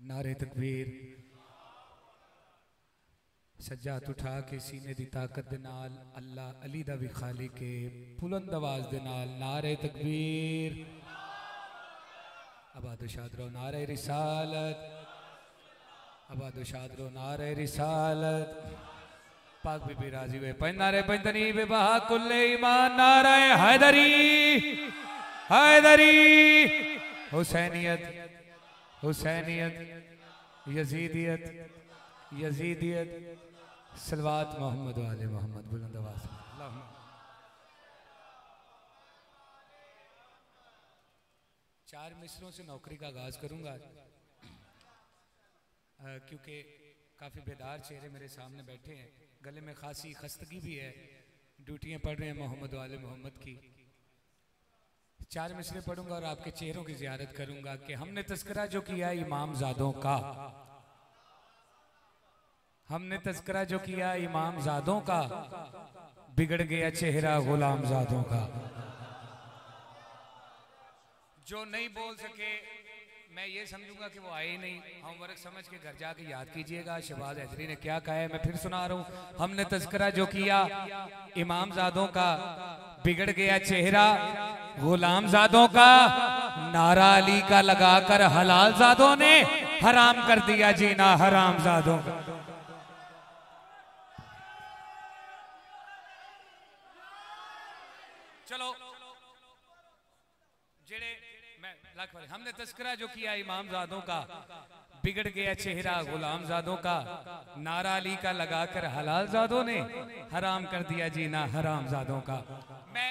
नारे तकबीर। सज्जा हथ उठा के सीने दी ताकत दे नाल अल्लाह अली दा भी खाली के बुलंद आवाज दे नाल नारे तकबीर। आबादो शाद रहो नारे रिसालत, आबादो शाद रहो नारे रिसालत। पाक बीबी राजी हुए पंज नारे पंजनी बेबहा कुल्ले ईमान नारे हैदरी हैदरी। हुसैनियत हुसैनियत यजीदियत यजीदियत सलवात मोहम्मद वाले मोहम्मद बुलंद आवाज। चार मिसरों से नौकरी का आगाज करूंगा क्योंकि काफ़ी बेदार चेहरे मेरे सामने बैठे हैं। गले में खासी खस्तगी भी है, ड्यूटियां पढ़ रहे हैं मोहम्मद वाले मोहम्मद की। चार मिसरे पढ़ूंगा और आपके चेहरों की जियारत करूंगा कि हमने तस्करा जो किया इमाम ज़ादों का, हमने तस्करा जो किया इमाम ज़ादों का, बिगड़ गया चेहरा गुलाम ज़ादों का। जो नहीं बोल सके मैं ये समझूंगा कि वो आए ही नहीं। होमवर्क समझ के घर जाके याद कीजिएगा शहबाज हैदरी ने क्या कहा है। मैं फिर सुना रहा हूँ। हमने तस्करा जो किया इमाम ज़ादों का, बिगड़ गया चेहरा गुलाम ज़ादों का, नारा अली का लगाकर हलाल ज़ादों ने हराम कर दिया जीना हराम ज़ादों का। चलो जेड़े हमने तस्करा जो किया इमाम ज़ादों का, बिगड़ गया चेहरा गुलाम ज़ादों का, नारा अली का लगाकर हलाल ज़ादों ने हराम कर दिया जीना हराम ज़ादों का। मैं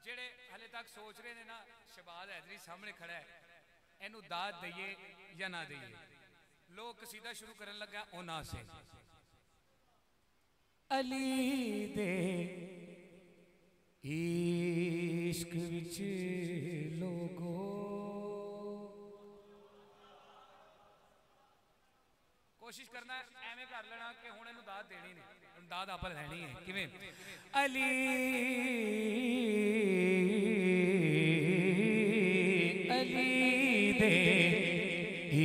जेड़े हले तक सोच रहे ने ना शहबाज हैदरी सामने खड़ा है, इनू दाद दईए या ना दईए। लोग कसीदा शुरू करन लगा ओना से अली दे इश्क विच लोगो कोशिश करना एवें कर लेना कि हुण इनू दाद देनी ने, दाद आप लैनी है। किवें अली अली दे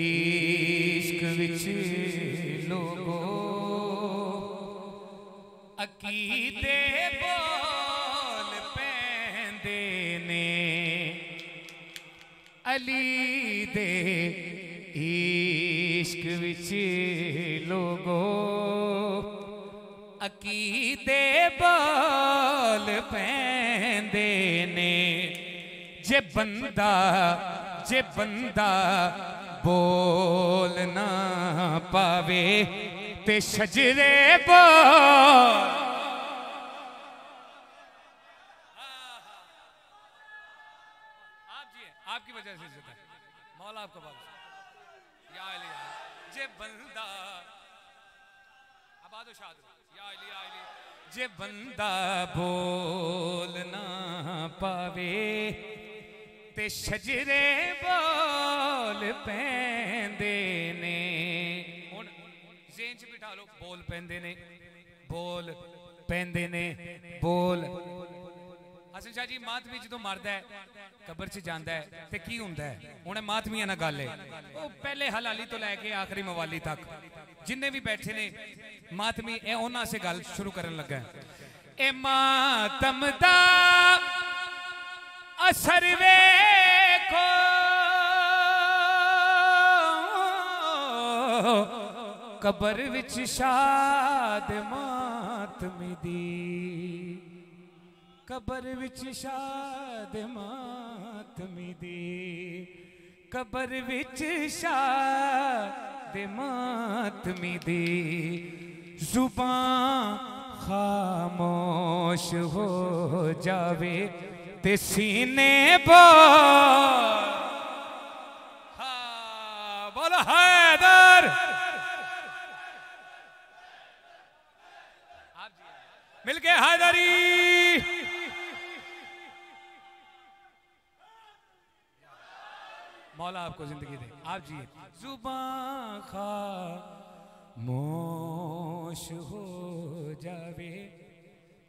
इश्क विच लोगो अकीदे बोल पैंदे ने, अली दे इश्क विच लोगो अकीदे बोल पैंदे ने। जे बंदा बोल ना पावे ते शजरे बोल। आपकी वजह से मौला आपका बाबा या अली जे बंदा आबादो शाद या अली या अली। जे बंदा बोल ना पावे ते शजरे बोल पैंदे ने। हुण ज़हन च बिठा लो बोल पैंदे ने बोल पैंदे ने बोल। हसन शाह जी मातमी जो मरदा है कबर च जांदा है ते की हुंदा है। हुण मातमियां नाल गल है, वो पहले हलाली तो लैके आखिरी मवाली तक जिन्ने भी बैठे ने मातमी ए उन्हां से गल शुरू करन लगा। ए मातम दा असर वेखो कबर विच शाद मातमी दी, कबर विच शाद मातमी दी, कबर विच शाद मातमी दी। जुबान खामोश हो जावे ते सीने बोल। हाँ बोलो हैदर। मिल के हैदरी। मौला आपको जिंदगी दे। आप जी जुबान खामोश हो जावे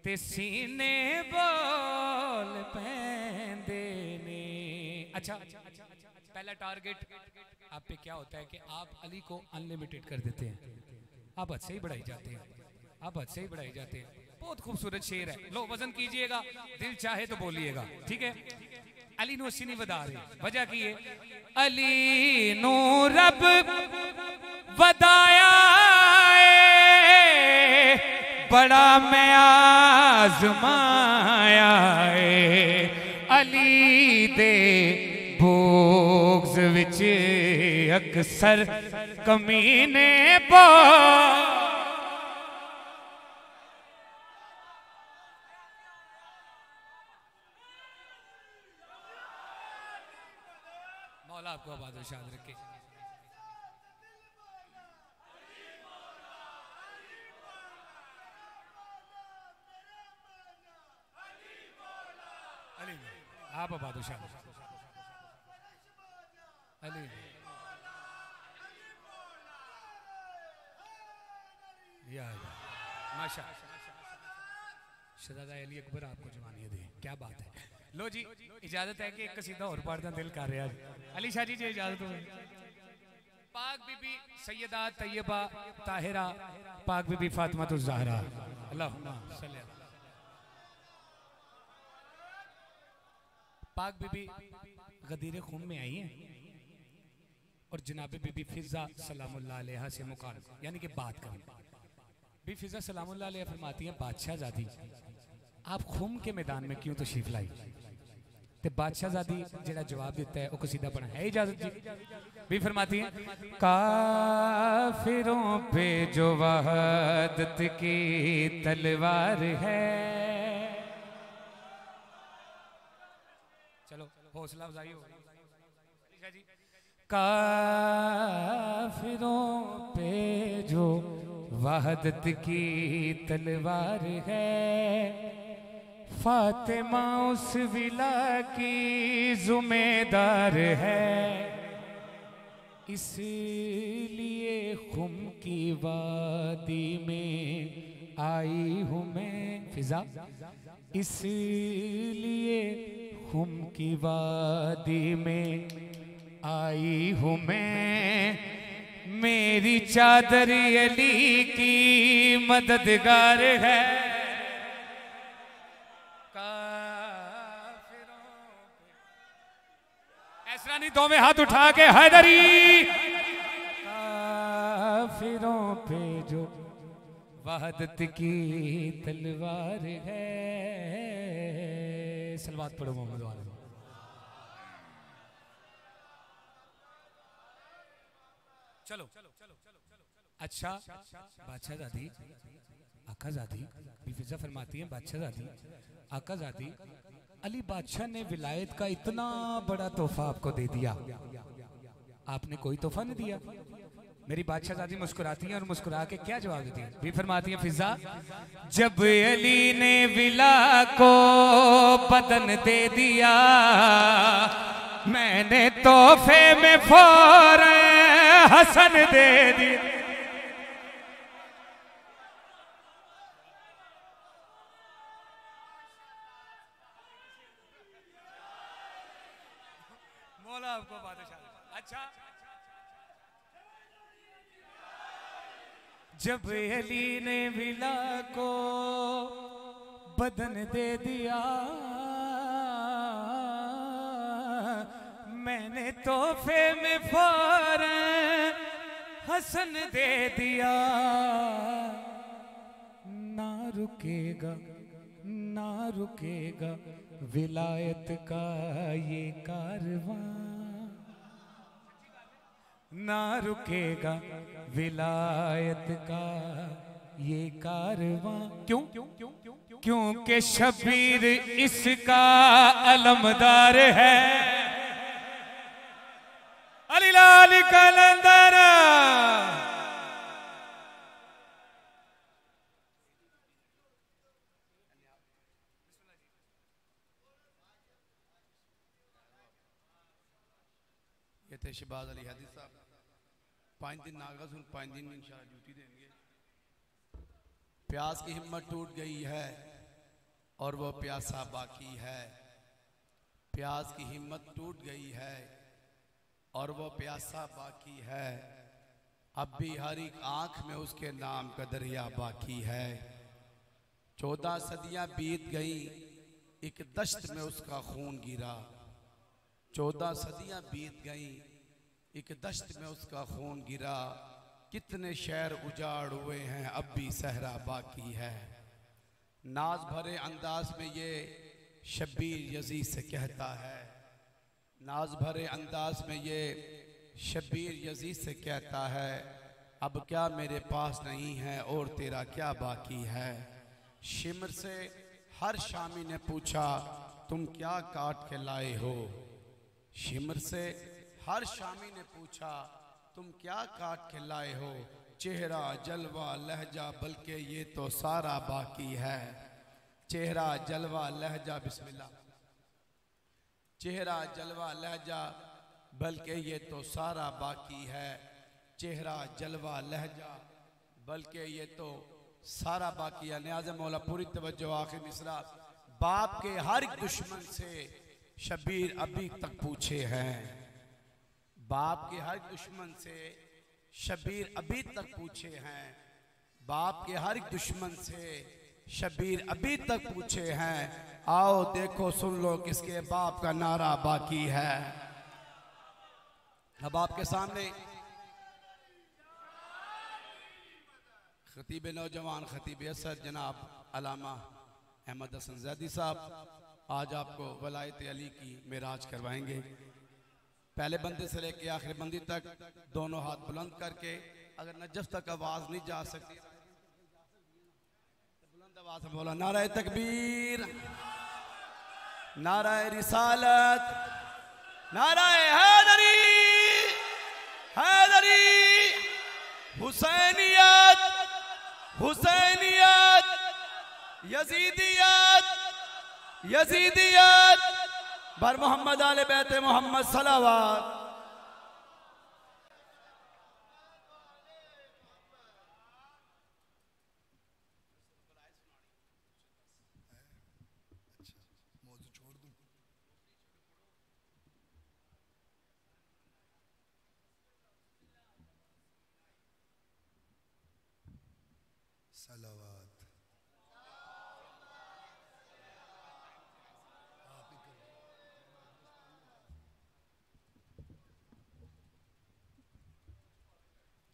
ते सीने बोल पैंदे ने। अच्छा, पहला टारगेट आप पे क्या होता है कि आप अली को अनलिमिटेड कर देते हैं, आप हद से ही बढ़ाई जाते हैं, आप हद से ही बढ़ाई जाते हैं। बहुत खूबसूरत शेर है, लो वजन कीजिएगा, दिल चाहे तो बोलिएगा, ठीक है। अली नो अस्सी नहीं बता रहे, वजह की है अली नो रब वदाया बड़ा मैं आजमाया अली दे बोग्स विच अक्सर कमीने बो मौला आपको आबाद और शाद रखे। आप आबाद और शाद अली माशा शहजादा अली अकबर आपको जवानी दे, क्या बात है। लो जी इजाजत है कि एक कसीदा और पढ़ना दिल कर रहा है। अली शाह जी जी इजाजत हो। पाक बीबी सैयदा तैयबा ताहिरा पाक बीबी फातिमा तो ज़हरा अल्लाहुम्मा सल्ली अला पाक बीबी गदीर खून में आई है और जनाब बीबी फिजा सलामुल्लाह अलैहा से मुकाल यानी कि बात करें। बी फिजा सलामुल्लाह अलैहा फरमाती हैं बादशाह ज़ादी आप खून के मैदान में क्यों तशरीफ लाई, ते बादशाह ज़ादी जेड़ा जवाब देता है वो कसीदा पढ़ा है। इजाजत जी भी फरमाती हैं काफिरों पे जो वहदत की तलवार है। चलो हौसला अफजाई हो जी। काफिरों पे जो वहदत की तलवार है फातिमा उस विला की जुम्मेदार है इसलिए खुम की वादी में आई हूँ मैं फिजा इसलिए खुम की वादी में आई हूँ मैं मेरी चादर अली की मददगार है। ऐसा नहीं दो में हाथ उठा के हैदरी काफिरों पे जो वहदत की तलवार है। सलवात पढ़ो मोहम्मद वाले। चलो अच्छा बादशाह ज़ादी आका ज़ादी फिजा फरमाती हैं बादशाह ज़ादी आका ज़ादी अली बादशाह ने विलायत का इतना बड़ा तोहफा आपको दे दिया, आपने कोई तोहफा नहीं दिया। मेरी बादशाह ज़ादी मुस्कुराती हैं और मुस्कुरा के क्या जवाब देती हैं भी फरमाती हैं फिजा जब अली ने विला को बदन दे दिया मैंने तोहफे में फौरन हसन दे दिया। मौला आपको बादशाह। अच्छा जब अली ने विला को बदन दे दिया मैंने तोहफे में फौरन हसन दे दिया। ना रुकेगा विलायत का ये कारवां ना रुकेगा विलायत का ये कारवां। क्यों क्योंकि शबीर इसका अलमदार है अली लाल कलंदर। ये थे शहबाज अली हादी साहब 5 दिन नागज 5 दिन इंशाल्लाह ड्यूटी देंगे। प्यास की हिम्मत टूट गई है और वो प्यासा बाकी है प्यास की हिम्मत टूट गई है और वो प्यासा बाकी है। अब भी हर एक आंख में उसके नाम का दरिया बाकी है। 14 सदियां बीत गई, एक दश्त में उसका खून गिरा। 14 सदियां बीत गई, एक दश्त में उसका खून गिरा। कितने शहर उजाड़ हुए हैं, अब भी सहरा बाकी है। नाज भरे अंदाज में ये शब्बीर यजीद से कहता है, नाज भरे अंदाज में ये शब्बीर यजीद से कहता है, अब क्या मेरे पास नहीं है और तेरा क्या बाकी है। शिमर से हर शामी ने पूछा, तुम क्या काट के लाए हो। शिमर से हर शामी ने पूछा, तुम क्या काट के लाए हो। चेहरा जलवा लहजा बल्कि ये तो सारा बाकी है। चेहरा जलवा लहजा, बिस्मिल्लाह। चेहरा जलवा लहजा बल्कि ये तो सारा बाकी है। चेहरा जलवा लहजा बल्कि ये तो सारा बाकी है। न्याज़ मौला पूरी तवज्जो, आखिर मिसरा। बाप के हर दुश्मन से शब्बीर अभी तक पूछे हैं। बाप के हर दुश्मन से शब्बीर अभी तक पूछे हैं। बाप के हर दुश्मन से शब्बीर अभी तक पूछे हैं। आओ देखो सुन लो किसके बाप का नारा बाकी है। अब आपके सामने खतीब नौजवान, खतीब असद जनाब अलामा अहमद हसन ज़ैदी साहब आज आपको वलायत अली की मेराज करवाएंगे। पहले बंदे से लेके आखिरी बंदी तक दोनों हाथ बुलंद करके, अगर नजफ तक आवाज नहीं जा सकती तो बुलंद आवाज में बोला, नाराए तकबीर, नाराए रिसालत, नाराए हैदरी, हैदरी, हुसैनियत, हुसैनियत, यजीदियत, यजीदियत, बर मोहम्मद आले बैते मोहम्मद सलावत। सलावत।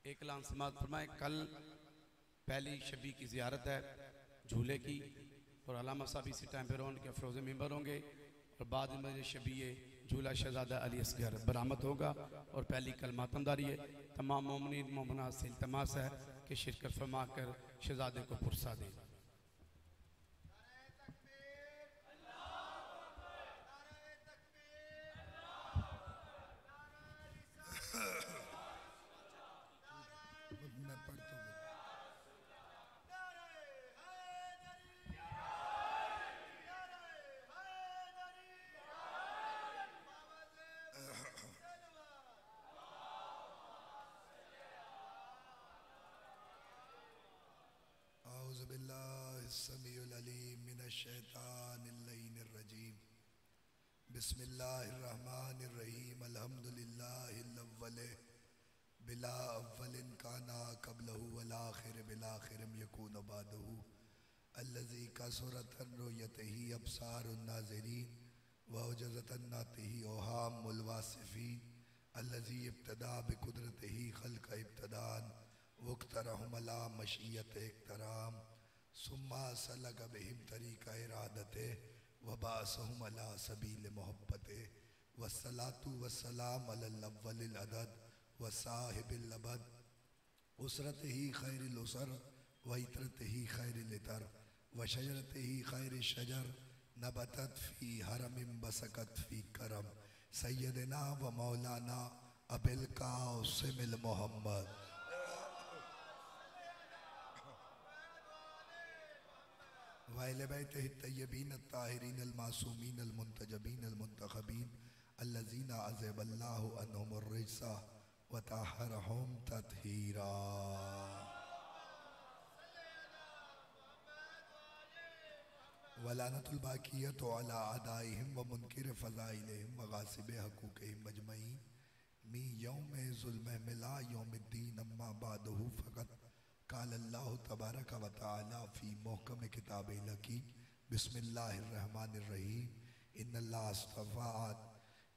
एक लान समात फरमाए, कल पहली शबी की ज़ियारत है झूले की, और अलामा साहब इसी टाइम पर उनके अफरोज़ मेंबर होंगे, और बाद में शबी झूला शहजादा अली असगर बरामद होगा, और पहली कल मातमदारी है। तमाम मोमिनीन मोमिनात से इल्तमास है कि शिरकत फरमा कर शहजादे को पुरसा दें। मैं पढ़ता हूँ। औज़ु बिल्लाहि समीउल अलीम मिनश शैतानिर रजीम। बिस्मिल्लाहिर रहमानिर रहीम। अल्हम्दुलिल्लाहिल अव्वल बिला अव्वलिन काना क़ब्लहु वल आखिर बिल आखिरिम यकूनु बादहु अल्लज़ी कसरतन रुयतही अब्सारुन नाज़िरीन व उजज़तन नातिही औहामुल वासिफ़ीन अल्लज़ी इब्तदा बिक़ुदरतिही ख़ल्क़ इब्तदान वक़्तरहुम अला मशीयत इक़्तराम सुम्मा सलक बिहिम तरीक़ इरादते व बाअसहुम अला सबील मोहब्बते वस्सलातु वस्सलाम अलल अव्वलिल अदद व साहिबिल अबद उसरत ही खैरिल उसर व इतरत ही खैरिल इतर व शजरत ही खैर शजर नबतत फ़ी हरमिन बसकत फ़ी करम सय्यदना व मौलाना अबिल कासिमिल मोहम्मद वाइल बैतिही तय्यबीन अत्ताहिरीन अल-मासूमीन अल-मुंतजबीन अल-मुंतखबीन अल्लज़ीना अज़हबल्लाहु अन्हुमुर रिज्सा व तहहरहुम तत्हीरा। वलानतुल बाकियत अला अदाइहिम व मुनकिर फ़ज़ाइलिहिम व गासिब हक़ूक़िहिम मजमईन मी यौम ज़ुल्म मिला यौमिद्दीन अम्मा बादहु फ़क़त क़ाल अल्लाहु तबारक व तआला फ़ी मुहकम किताबिल हकीम बिस्मिल्लाहिर रहमानिर रहीम इन्नल्लाह अस्तफ़ा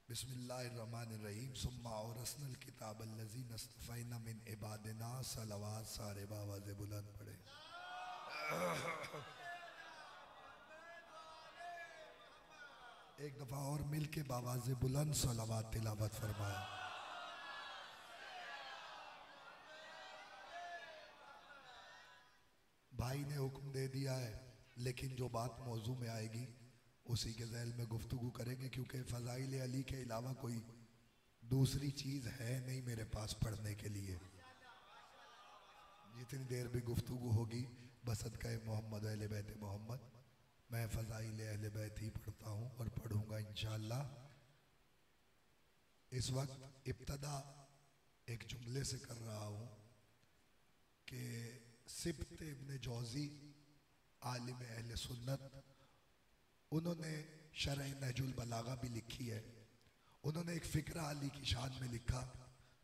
बिस्मिल्लाहिर रहमानिर रहीम सुम्मा औरसनल किताब अल्लज़ीना अस्तफ़ैना मिन इबादिना सलवात सारे बावाज़े बुलंद पढ़े। एक दफा और मिल के बावाज़े बुलंद सलवात तिलावत फरमाया। भाई ने हुक्म दे दिया है, लेकिन जो बात मौजू में आएगी उसी के ज़ैल में गुफ्तगू करेंगे, क्योंकि फ़ज़ाइल अली के अलावा कोई दूसरी चीज़ है नहीं मेरे पास पढ़ने के लिए। जितनी देर भी गुफ्तगू होगी बसदक़े मोहम्मद अहले बैत मोहम्मद मैं फ़ज़ाइल अहले बैत ही पढ़ता हूँ और पढ़ूँगा इंशाअल्लाह। इस वक्त इब्तदा एक जुमले से कर रहा हूँ कि सिब्त इब्न जौज़ी आलिम अहले सुन्नत, उन्होंने शरह नहजुल बलागा भी लिखी है। उन्होंने एक फ़िक्रा अली की शान में लिखा,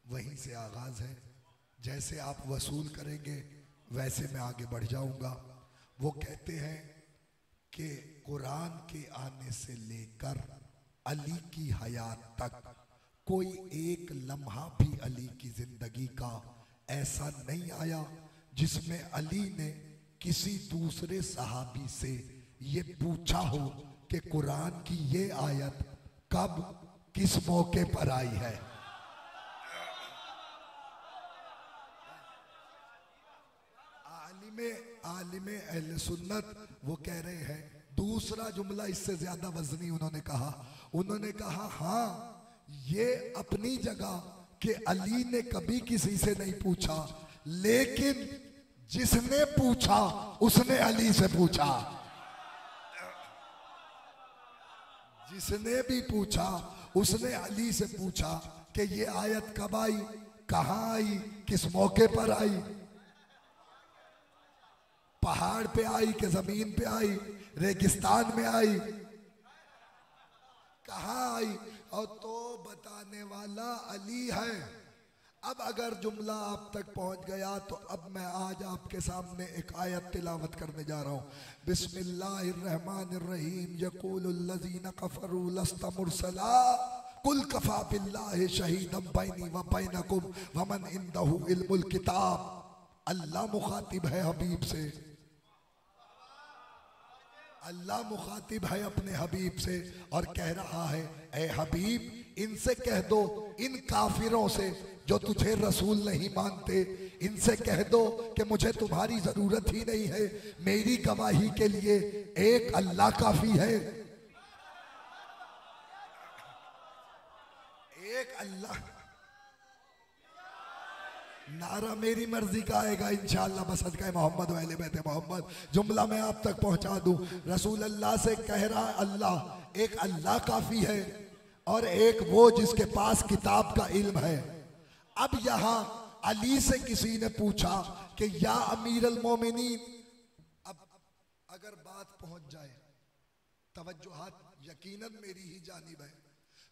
वहीं से आगाज़ है। जैसे आप वसूल करेंगे वैसे मैं आगे बढ़ जाऊँगा। वो कहते हैं कि कुरान के आने से लेकर अली की हयात तक कोई एक लम्हा भी अली की ज़िंदगी का ऐसा नहीं आया जिसमें अली ने किसी दूसरे सहाबी से ये पूछा हो कि कुरान की ये आयत कब किस मौके पर आई है। आलिम अहले सुन्नत वो कह रहे हैं। दूसरा जुमला इससे ज्यादा वजनी उन्होंने कहा हाँ ये अपनी जगह कि अली ने कभी किसी से नहीं पूछा, लेकिन जिसने पूछा उसने अली से पूछा। जिसने भी पूछा उसने अली से पूछा कि ये आयत कब आई, कहाँ आई, किस मौके पर आई, पहाड़ पे आई कि जमीन पे आई, रेगिस्तान में आई, कहाँ आई, और तो बताने वाला अली है। अब अगर जुमला आप तक पहुंच गया तो अब मैं आज आपके सामने एक आयत तिलावत करने जा रहा हूँ। बिस्मिल्लाहिर्रहमानिर्रहीम यक़ूलुल्लज़ीना कफ़रू लस्त मुरसला कुल कफ़ा बिल्लाहि शहीदम बैनी व बैनकुम व मन इंदहु इल्मुल किताब। अल्लाह मुखातिब है हबीब से, अल्लाह मुखातिब है अपने हबीब से और कह रहा है, ए हबीब इनसे कह दो, इन काफिरों से जो तुझे रसूल नहीं मानते, इनसे कह दो कि मुझे तुम्हारी जरूरत ही नहीं है, मेरी गवाही के लिए एक अल्लाह काफी है। एक अल्लाह। नारा मेरी मर्जी का आएगा इंशाअल्लाह बसदक़े मोहम्मद व अहले बैत मोहम्मद। जुमला मैं आप तक पहुंचा दूं। रसूल अल्लाह से कह रहा अल्लाह, एक अल्लाह काफी है और एक वो जिसके पास किताब का इल्म है। अब यहां अली से किसी ने पूछा कि या अमीर अल मोमिनीन, अब अगर बात पहुंच जाए, तवज्जुहात यकीनन मेरी ही जानिब है,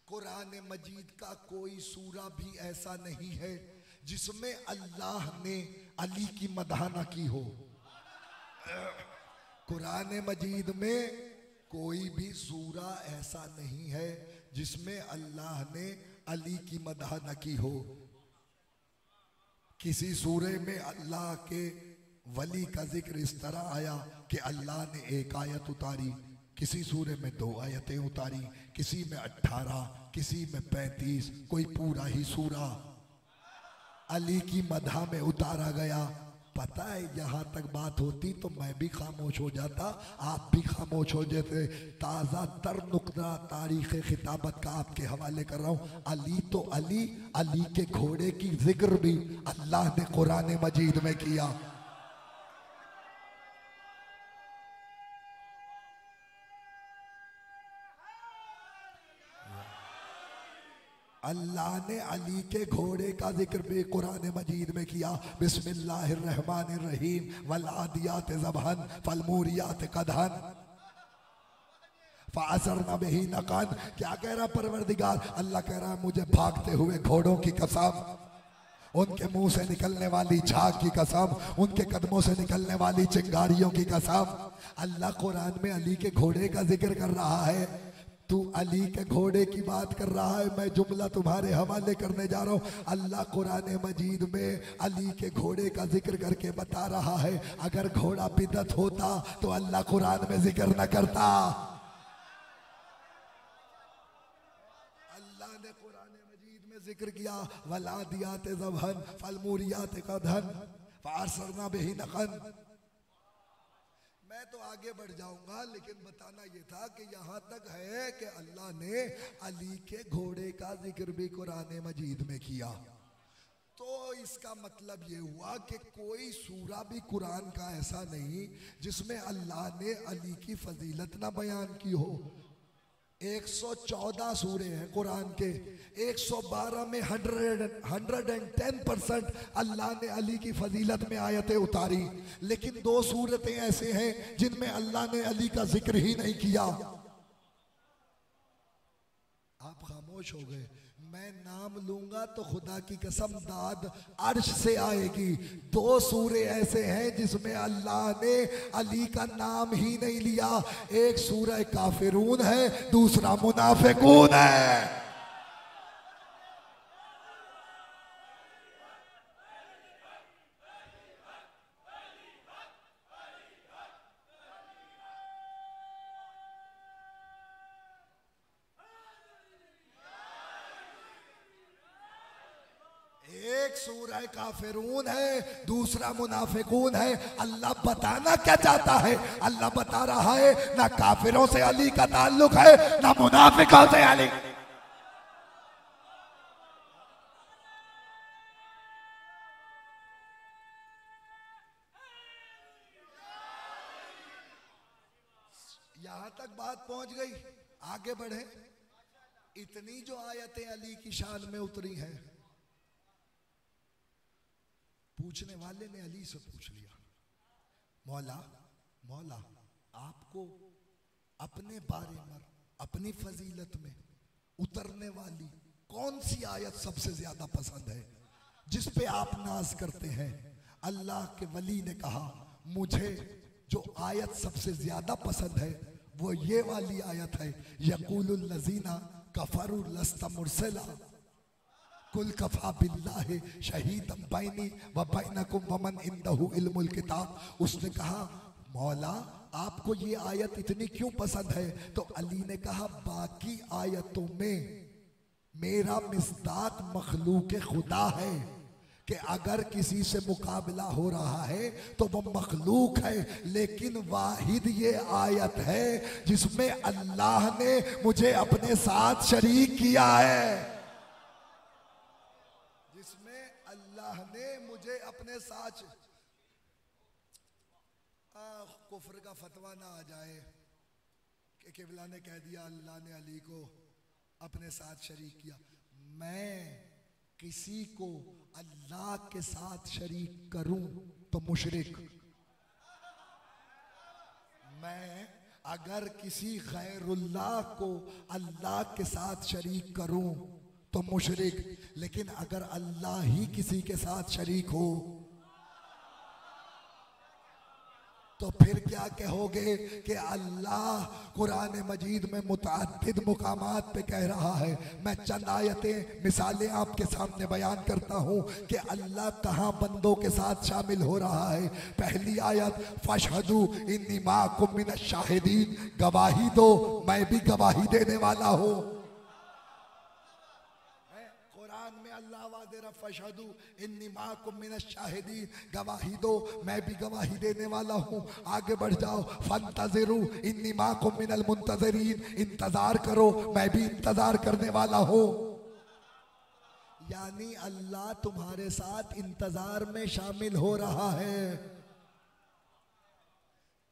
कुरान मजीद का कोई सूरा भी ऐसा नहीं है जिसमें अल्लाह ने अली की मदह न की हो। कुरान मजीद में कोई भी सूरा ऐसा नहीं है जिसमें अल्लाह ने अली की मदह न की हो। किसी सूरे में अल्लाह के वली का जिक्र इस तरह आया कि अल्लाह ने एक आयत उतारी, किसी सूरे में 2 आयतें उतारी, किसी में 18, किसी में 35, कोई पूरा ही सूरा अली की मदह में उतारा गया। पता है यहाँ तक बात होती तो मैं भी खामोश हो जाता, आप भी खामोश हो जाते। ताज़ा तर नुक्ता तारीख़ खिताबत का आपके हवाले कर रहा हूँ। अली तो अली, अली के घोड़े की जिक्र भी अल्लाह ने कुरान मजीद में किया। अल्लाह ने अली के घोड़े का जिक्र भी कुरान मजीद में किया। बिस्मिल्लाहिर्रहमानिर्रहीम वल आदियात ज़बहन फल मूरियात कदहन। फासरना बिही नक़न, क्या कह रहा परवरदिगार? अल्लाह कह रहा मुझे भागते हुए घोड़ों की कसम, उनके मुंह से निकलने वाली झाग की कसम, उनके कदमों से निकलने वाली चिंगारियों की कसम। अल्लाह कुरान में अली के घोड़े का जिक्र कर रहा है। तू अली के घोड़े की बात कर रहा है, मैं जुमला तुम्हारे हवाले करने जा रहा हूँ। अल्लाह कुरान मजीद में अली के घोड़े का जिक्र करके बता रहा है, अगर घोड़ा बिदअत होता तो अल्लाह कुरान में जिक्र न करता। अल्लाह ने कुरान मजीद में जिक्र किया, वलादियात ज़बहन फलमूरियात क़दहन फ़असरना बिही नक़न। मैं तो आगे बढ़ जाऊंगा, लेकिन बताना ये था कि यहाँ तक है कि अल्लाह ने अली के घोड़े का जिक्र भी कुरान मजीद में किया। तो इसका मतलब ये हुआ कि कोई सूरा भी कुरान का ऐसा नहीं जिसमें अल्लाह ने अली की फजीलत ना बयान की हो। 114 सूरे हैं कुरान के, 112 में 110% अल्लाह ने अली की फजीलत में आयतें उतारी, लेकिन 2 सूरतें ऐसे हैं जिनमें अल्लाह ने अली का जिक्र ही नहीं किया। आप खामोश हो गए। मैं नाम लूंगा तो खुदा की कसम दाद अर्श से आएगी। 2 सूरे ऐसे हैं जिसमें अल्लाह ने अली का नाम ही नहीं लिया। एक सूरह काफिरून है, दूसरा मुनाफिकून है। एक सूरह काफिरून है, दूसरा मुनाफिकून है। अल्लाह बताना क्या चाहता है? अल्लाह बता रहा है ना काफिरों से अली का ताल्लुक है, ना मुनाफिकों से अली। यहां तक बात पहुंच गई, आगे बढ़े। इतनी जो आयतें अली की शान में उतरी हैं, पूछने वाले ने अली से पूछ लिया, मौला मौला आपको अपने बारे में, अपनी फजीलत में उतरने वाली कौन सी आयत सबसे ज्यादा पसंद है जिस पे आप नाज करते हैं? अल्लाह के वली ने कहा, मुझे जो आयत सबसे ज्यादा पसंद है वो ये वाली आयत है, यक़ूलुल लज़ीना कफ़रू लस्त मुरसला कुल कफा बिल्लाहि शहीदम बैनी व बैनकुम वमन इंदहु इल्मुल किताब। उसने कहा, मौला आपको ये आयत इतनी क्यों पसंद है? तो अली ने कहा, बाकी आयतों में मेरा मिस्दाक मखलूक खुदा है कि अगर किसी से मुकाबला हो रहा है तो वो मखलूक है, लेकिन वाहिद ये आयत है जिसमें अल्लाह ने मुझे अपने साथ शरीक किया है, ने मुझे अपने साथ। कुफ्र का फतवा ना आ जाए कि किबला ने कह दिया अल्लाह ने अली को अपने साथ शरीक किया। मैं किसी को अल्लाह के साथ शरीक करूं तो मुशरिक, मैं अगर किसी गैरुल्लाह को अल्लाह के साथ शरीक करूं तो मुशरिक, लेकिन अगर अल्लाह ही किसी के साथ शरीक हो तो फिर क्या कहोगे कि अल्लाह कुरान मजीद में मुतअद्दिद मुकामात पे कह रहा है। मैं चंद आयतें मिसालें आपके सामने बयान करता हूँ कि अल्लाह कहाँ बंदों के साथ शामिल हो रहा है। पहली आयत, फशहदू इन्नी माकुम मिनश शाहिदीन, गवाही दो मैं भी गवाही देने वाला हूँ। अल्लाह वादे फशहदू इन्नी माकुम मिनश शाहिदीन, गवाही दो मैं भी गवाही देने वाला हूँ। आगे बढ़ जाओ, फंतज़िरू इन्नी माकुम मिनल मुंतज़िरीन, इंतजार करो मैं भी इंतजार करने वाला हूँ। यानी अल्लाह तुम्हारे साथ इंतजार में शामिल हो रहा है।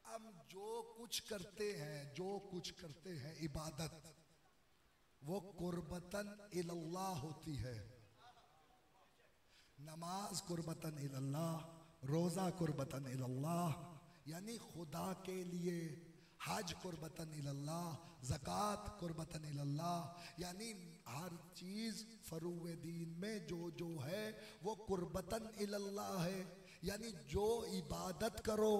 अब जो कुछ करते हैं इबादत, वो कुर्बतन इल्लल्लाह होती है। नमाज कुर्बतन इल्लल्लाह, रोज़ा कुर्बतन इल्लल्लाह, यानी खुदा के लिए, हज हज कुर्बतन इलल्लाह, ज़कात कुर्बतन इलल्लाह, यानी हर चीज़ फरूए दीन में जो है वो कुर्बतन इलल्लाह है, यानी जो इबादत करो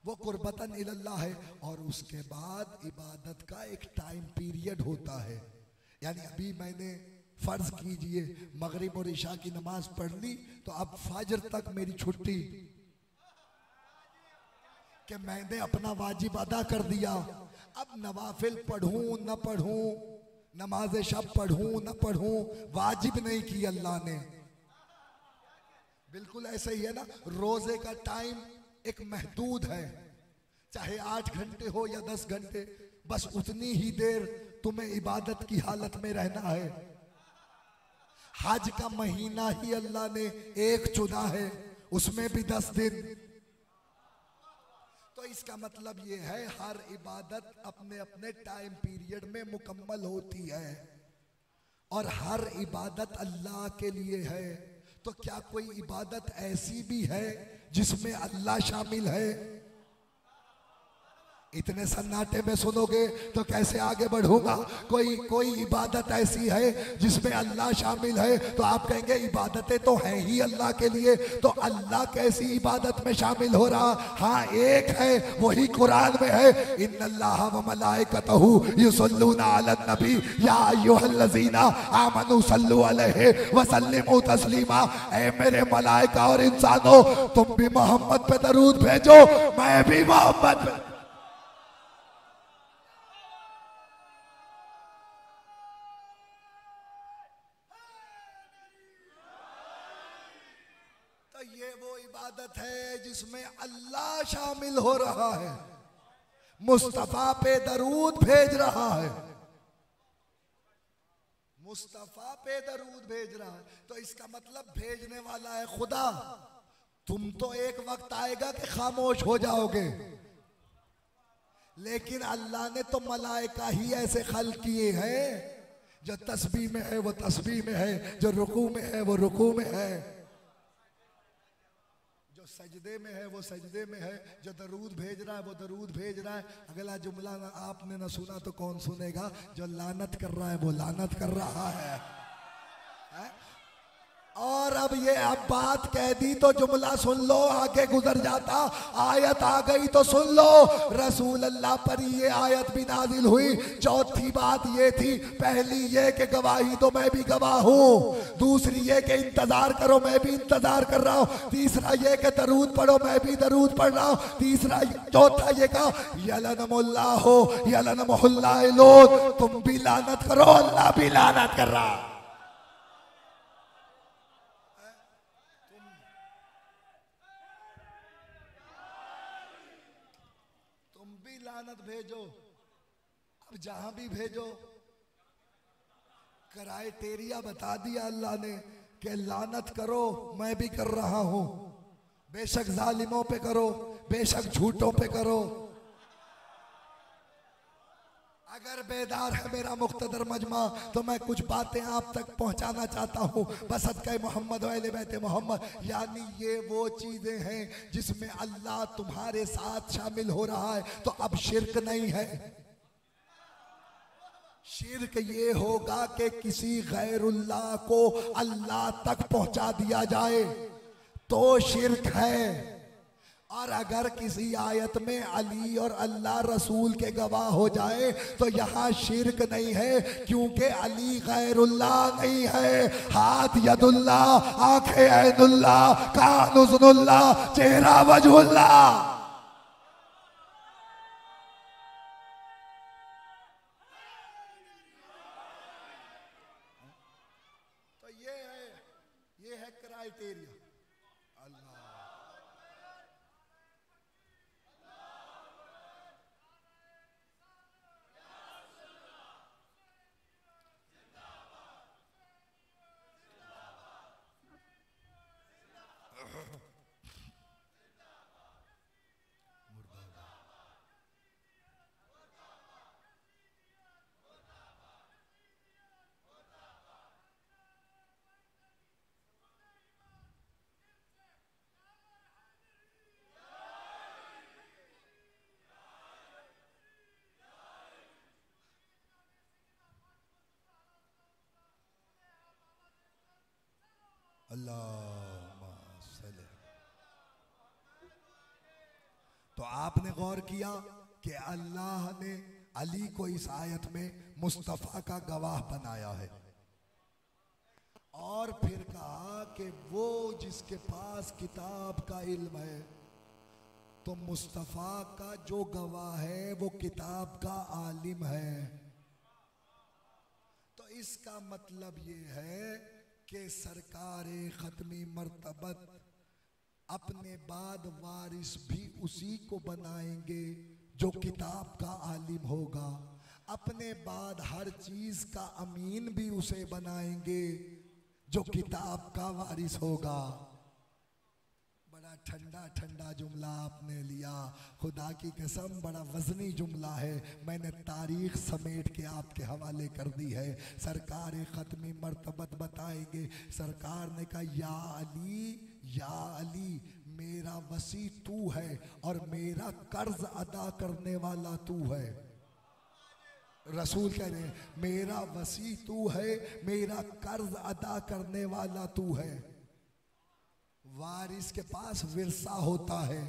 वो कुर्बतन इलल्लाह है। और उसके बाद इबादत का एक टाइम पीरियड होता है, यानी अभी मैंने फर्ज कीजिए मगरिब और इशा की नमाज पढ़ ली, तो अब फजर तक मेरी छुट्टी कि मैंने अपना वाजिब अदा कर दिया। अब नवाफिल पढ़ूं न पढ़ूं, नमाज शब पढ़ूं न पढ़ूं, वाजिब नहीं की अल्लाह ने। बिल्कुल ऐसे ही है ना, रोजे का टाइम एक महदूद है, चाहे 8 घंटे हो या 10 घंटे, बस उतनी ही देर तुम्हें इबादत की हालत में रहना है। हज का महीना ही अल्लाह ने एक चुना है, उसमें भी 10 दिन। तो इसका मतलब ये है हर इबादत अपने अपने टाइम पीरियड में मुकम्मल होती है और हर इबादत अल्लाह के लिए है। तो क्या कोई इबादत ऐसी भी है जिसमें अल्लाह शामिल है? इतने सन्नाटे में सुनोगे तो कैसे आगे बढ़ूंगा। कोई इबादत ऐसी है जिसमें अल्लाह शामिल है, तो आप कहेंगे इबादतें तो हैं ही अल्लाह के लिए, तो अल्लाह कैसी इबादत में शामिल हो रहा? हाँ, एक है, वही कुरान में है, इन्नल्लाह व मलाइकतहू युसल्लूना अलन नबी या अय्युहल्लज़ीना आमनू सल्लु अलैहि व सल्लिमू तस्लीमा। ऐ मेरे मलाइका और इंसानों, तुम भी मोहम्मद पे दरूद भेजो, मैं भी मोहम्मद पे। ये वो इबादत है जिसमें अल्लाह शामिल हो रहा है, मुस्तफा पे दरूद भेज रहा है, मुस्तफा पे दरूद भेज रहा है। तो इसका मतलब भेजने वाला है खुदा। तुम तो एक वक्त आएगा कि खामोश हो जाओगे, लेकिन अल्लाह ने तो मलाइका ही ऐसे खल्क किए हैं, जो तस्बीह में है वो तस्बीह में है, जो रुकू में है वो रुकू में है, जो सजदे में है वो सजदे में है, जो दरूद भेज रहा है वो दरूद भेज रहा है। अगला जुमला आपने ना सुना तो कौन सुनेगा? जो लानत कर रहा है वो लानत कर रहा है। और अब बात कह दी तो जुमला सुन लो, आगे गुजर जाता। आयत आ गई तो सुन लो, रसूल अल्लाह पर ये आयत भी नाजिल हुई। चौथी बात ये थी, पहली ये कि गवाही तो मैं भी गवाह हूँ, दूसरी ये कि इंतजार करो, मैं भी इंतजार कर रहा हूँ, तीसरा ये कि दरूद पढ़ो, मैं भी दरूद पढ़ रहा हूँ, चौथा ये कहा यलनमुल्लाहु यलनमुहुल्लाइलून, तुम भी लानत करो, अल्लाह भी लानत कर रहा। लानत भेजो, अब जहां भी भेजो, क्राइटेरिया बता दिया अल्लाह ने कि लानत करो, मैं भी कर रहा हूं। बेशक जालिमों पे करो, बेशक झूठों पे करो। अगर बेदार है मेरा मुख्तदर मजमा तो मैं कुछ बातें आप तक पहुंचाना चाहता हूं, बस सदक़े मोहम्मद वाले बैते मोहम्मद। यानी ये वो चीजें हैं जिसमें अल्लाह तुम्हारे साथ शामिल हो रहा है। तो अब शिर्क नहीं है, शिर्क ये होगा कि किसी गैरुल्लाह को अल्लाह तक पहुंचा दिया जाए तो शिर्क है। और अगर किसी आयत में अली और अल्लाह रसूल के गवाह हो जाए तो यहाँ शिर्क नहीं है, क्योंकि अली गैरुल्लाह नहीं है। हाथ यदुल्लाह, आंखें ऐनुल्लाह, कान उज़्नुल्लाह, चेहरा वजहुल्लाह। तो ये है क्राइटेरिया। अल्लाहुम्मा सल्ली। तो आपने गौर किया कि अल्लाह ने अली को इस आयत में मुस्तफ़ा का गवाह बनाया है और फिर कहा कि वो जिसके पास किताब का इल्म है, तो मुस्तफ़ा का जो गवाह है वो किताब का आलिम है। तो इसका मतलब ये है कि सरकार ख़त्मी मर्तबत अपने बाद वारिस भी उसी को बनाएंगे जो किताब का आलिम होगा। अपने बाद हर चीज का अमीन भी उसे बनाएंगे जो किताब का वारिस होगा। बड़ा ठंडा ठंडा जुमला आपने लिया, खुदा की कसम बड़ा वजनी जुमला है। मैंने तारीख समेट के आपके हवाले कर दी है। सरकार ख़त्मी मर्तबत बताएंगे। सरकार ने कहा या अली मेरा वसी तू है और मेरा कर्ज अदा करने वाला तू है। रसूल कह रहे हैं मेरा वसी तू है, मेरा कर्ज अदा करने वाला तू है। वारिस के पास विरसा होता है,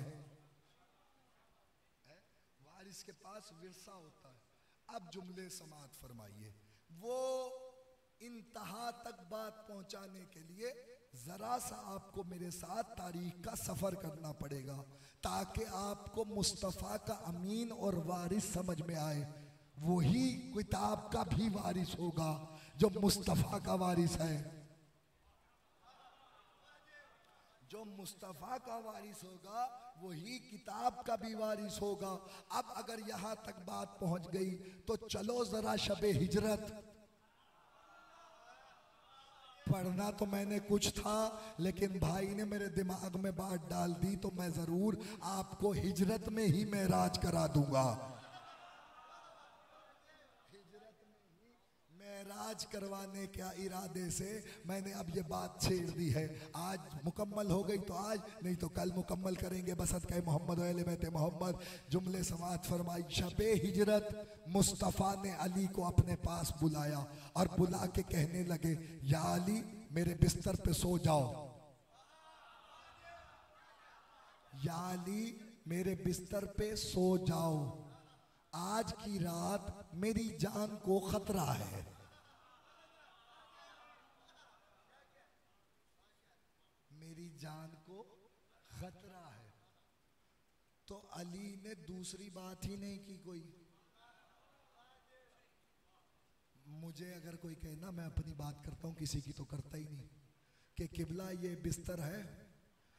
वारिस के पास विरसा होता है। अब जुमले समाअत फरमाइए। वो इंतहा तक बात पहुंचाने के लिए जरा सा आपको मेरे साथ तारीख का सफर करना पड़ेगा ताकि आपको मुस्तफ़ा का अमीन और वारिस समझ में आए। वही किताब का भी वारिस होगा जो मुस्तफ़ा का वारिस है। जो मुस्तफ़ा का वारिस होगा वही किताब का भी वारिस होगा। अब अगर यहां तक बात पहुंच गई तो चलो जरा शबे हिजरत। पढ़ना तो मैंने कुछ था लेकिन भाई ने मेरे दिमाग में बात डाल दी, तो मैं जरूर आपको हिजरत में ही मेराज करा दूंगा। मेराज करवाने के इरादे से मैंने अब ये बात छेड़ दी है। आज मुकम्मल हो गई तो आज, नहीं तो कल मुकम्मल करेंगे। बसत कहे मोहम्मद अहले बैत मोहम्मद। जुमले समाअत फरमाई। शबे हिजरत मुस्तफ़ा ने अली को अपने पास बुलाया और बुला के कहने लगे या अली मेरे बिस्तर पे सो जाओ, या अली मेरे बिस्तर पे सो जाओ, आज की रात मेरी जान को खतरा है। मेरी जान को खतरा है। तो अली ने दूसरी बात ही नहीं की कोई। मुझे अगर कोई कहना मैं अपनी बात करता हूं, किसी की तो करता ही नहीं, कि किबला ये बिस्तर है,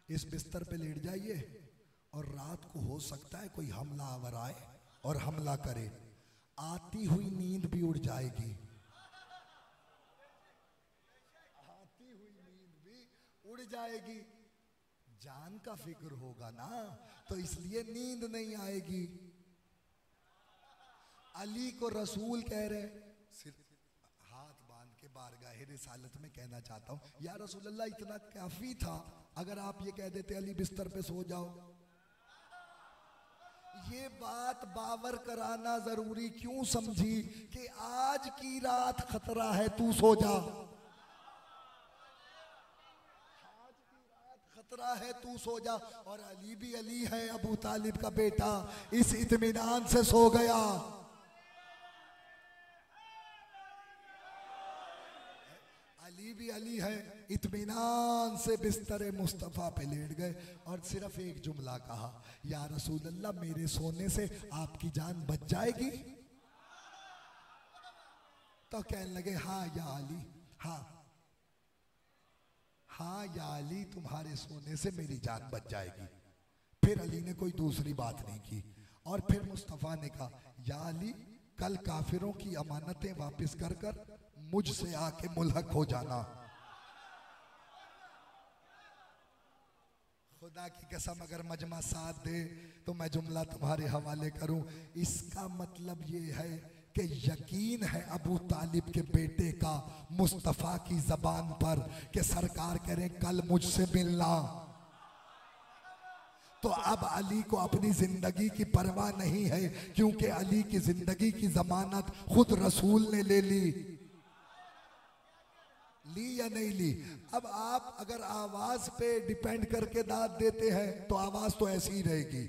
इस बिस्तर पे लेट जाइए और रात को हो सकता है कोई हमलावर आए और हमला करे। आती हुई नींद भी उड़ जाएगी, आती हुई नींद भी उड़ जाएगी। जान का फिक्र होगा ना, तो इसलिए नींद नहीं आएगी। अली को रसूल कह रहे, सिर्फ हाथ बांध के बारगाह रिसालत में कहना चाहता हूं, या रसूल अल्लाह इतना काफी था अगर आप ये कह देते अली बिस्तर पे सो जाओ। ये बात बावर कराना जरूरी क्यों समझी कि आज की रात खतरा है, तू सो जा। आज की रात खतरा है, तू सो जा। और अली भी अली है, अबू तालिब का बेटा, इस इत्मीनान से सो गया। अली भी अली है, इत्मीनान से बिस्तर मुस्तफ़ा पे लेट गए और सिर्फ एक जुमला कहा, या रसूल अल्लाह मेरे सोने से आपकी जान बच जाएगी। तो कहने लगे हाँ या अली, हाँ या अली तुम्हारे सोने से मेरी जान बच जाएगी। फिर अली ने कोई दूसरी बात नहीं की और फिर मुस्तफ़ा ने कहा या अली कल काफिरों की अमानतें वापस कर कर मुझसे आके मुल्हक हो जाना। खुदा की कसम अगर मजमा साथ दे तो मैं जुमला तुम्हारे हवाले करूं। इसका मतलब ये है कि यकीन है अबू तालिब के बेटे का मुस्तफ़ा की जबान पर कि सरकार कह रहे कल मुझसे मिलना। तो अब अली को अपनी जिंदगी की परवाह नहीं है, क्योंकि अली की जिंदगी की जमानत खुद रसूल ने ले ली। ली या नहीं ली। अब आप अगर आवाज पे डिपेंड करके दाद देते हैं तो आवाज तो ऐसी ही रहेगी।